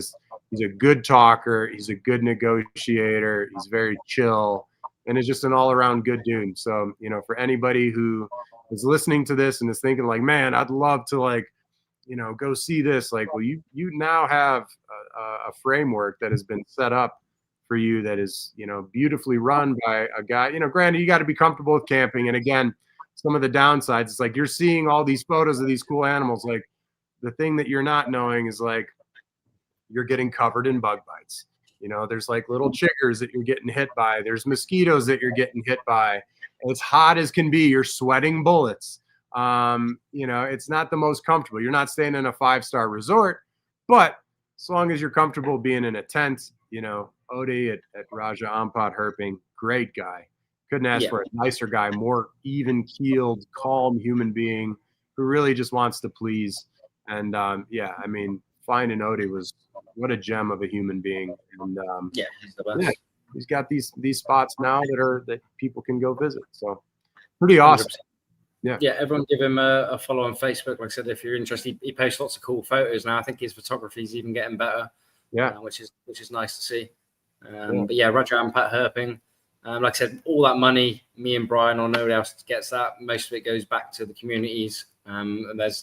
a good talker. He's a good negotiator. He's very chill, and is just an all around good dude. So, you know, for anybody who is listening to this and is thinking like, man, I'd love to, like, you know, go see this, like, well, you now have a framework that has been set up for you that is, you know, beautifully run by a guy. You know, granted, you got to be comfortable with camping, and again, some of the downsides, it's like you're seeing all these photos of these cool animals. Like, the thing that you're not knowing is, like, you're getting covered in bug bites. You know, there's like little chiggers that you're getting hit by. There's mosquitoes that you're getting hit by. It's hot as can be. You're sweating bullets. You know, it's not the most comfortable. You're not staying in a 5-star resort, but as long as you're comfortable being in a tent, you know, Odie at Raja Ampat Herping, great guy. Couldn't ask for a nicer guy, more even-keeled, calm human being who really just wants to please. And yeah, I mean, finding Odie was what a gem of a human being. And he's the best. Yeah, he's got these spots now that people can go visit. So pretty awesome. 100%. Yeah, everyone give him a follow on Facebook. Like I said, if you're interested, he posts lots of cool photos now. I think his photography is even getting better. Yeah, which is nice to see. But yeah, Roger and Pat Herping. Like I said, all that money, me and Bryan or nobody else gets that. Most of it goes back to the communities. And there's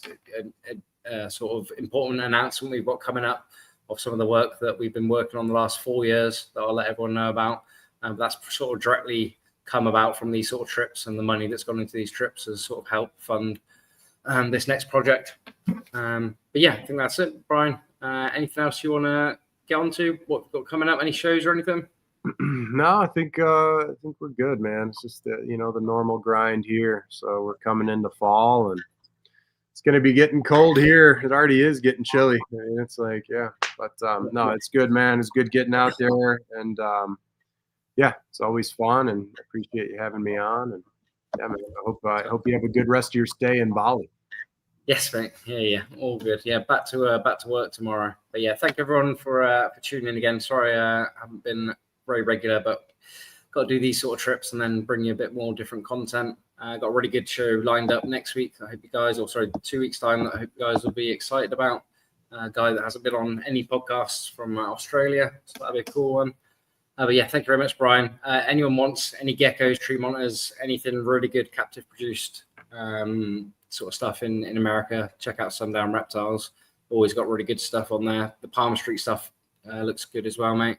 a sort of important announcement we've got coming up of some of the work that we've been working on the last 4 years that I'll let everyone know about. That's sort of directly come about from these sort of trips, and the money that's gone into these trips has sort of helped fund this next project. But yeah, I think that's it. Bryan, anything else you want to get onto? What we've got coming up? Any shows or anything? No, I think we're good, man. It's just you know, the normal grind here. So we're coming into fall, and it's going to be getting cold here. It already is getting chilly. I mean, it's like, yeah, but no, it's good, man. It's good getting out there, and yeah, it's always fun, and I appreciate you having me on. And yeah, man, I hope you have a good rest of your stay in Bali. Yes, mate. Yeah, all good. Yeah, back to work tomorrow. But yeah, thank everyone for tuning in again. Sorry, I haven't been very regular, but got to do these sort of trips and then bring you a bit more different content. Got a really good show lined up next week. I hope you guys, 2 weeks time, that I hope you guys will be excited about. A guy that hasn't been on any podcasts from Australia, so that'll be a cool one. But yeah, thank you very much, Bryan. Anyone wants any geckos, tree monitors, anything really good captive produced sort of stuff in America, check out Sundown Reptiles. Always got really good stuff on there. The Palmer Street stuff looks good as well, mate.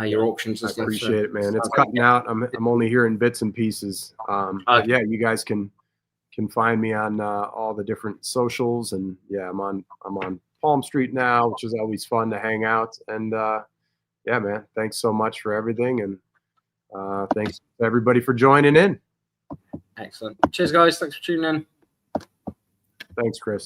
Your auctions and I stuff. Appreciate it, man. It's cutting out. I'm only hearing bits and pieces. But yeah, you guys can find me on all the different socials, and yeah, I'm on Palm Street now, which is always fun to hang out. And yeah, man, thanks so much for everything, and thanks to everybody for joining in. Excellent. Cheers, guys. Thanks for tuning in. Thanks, Chris.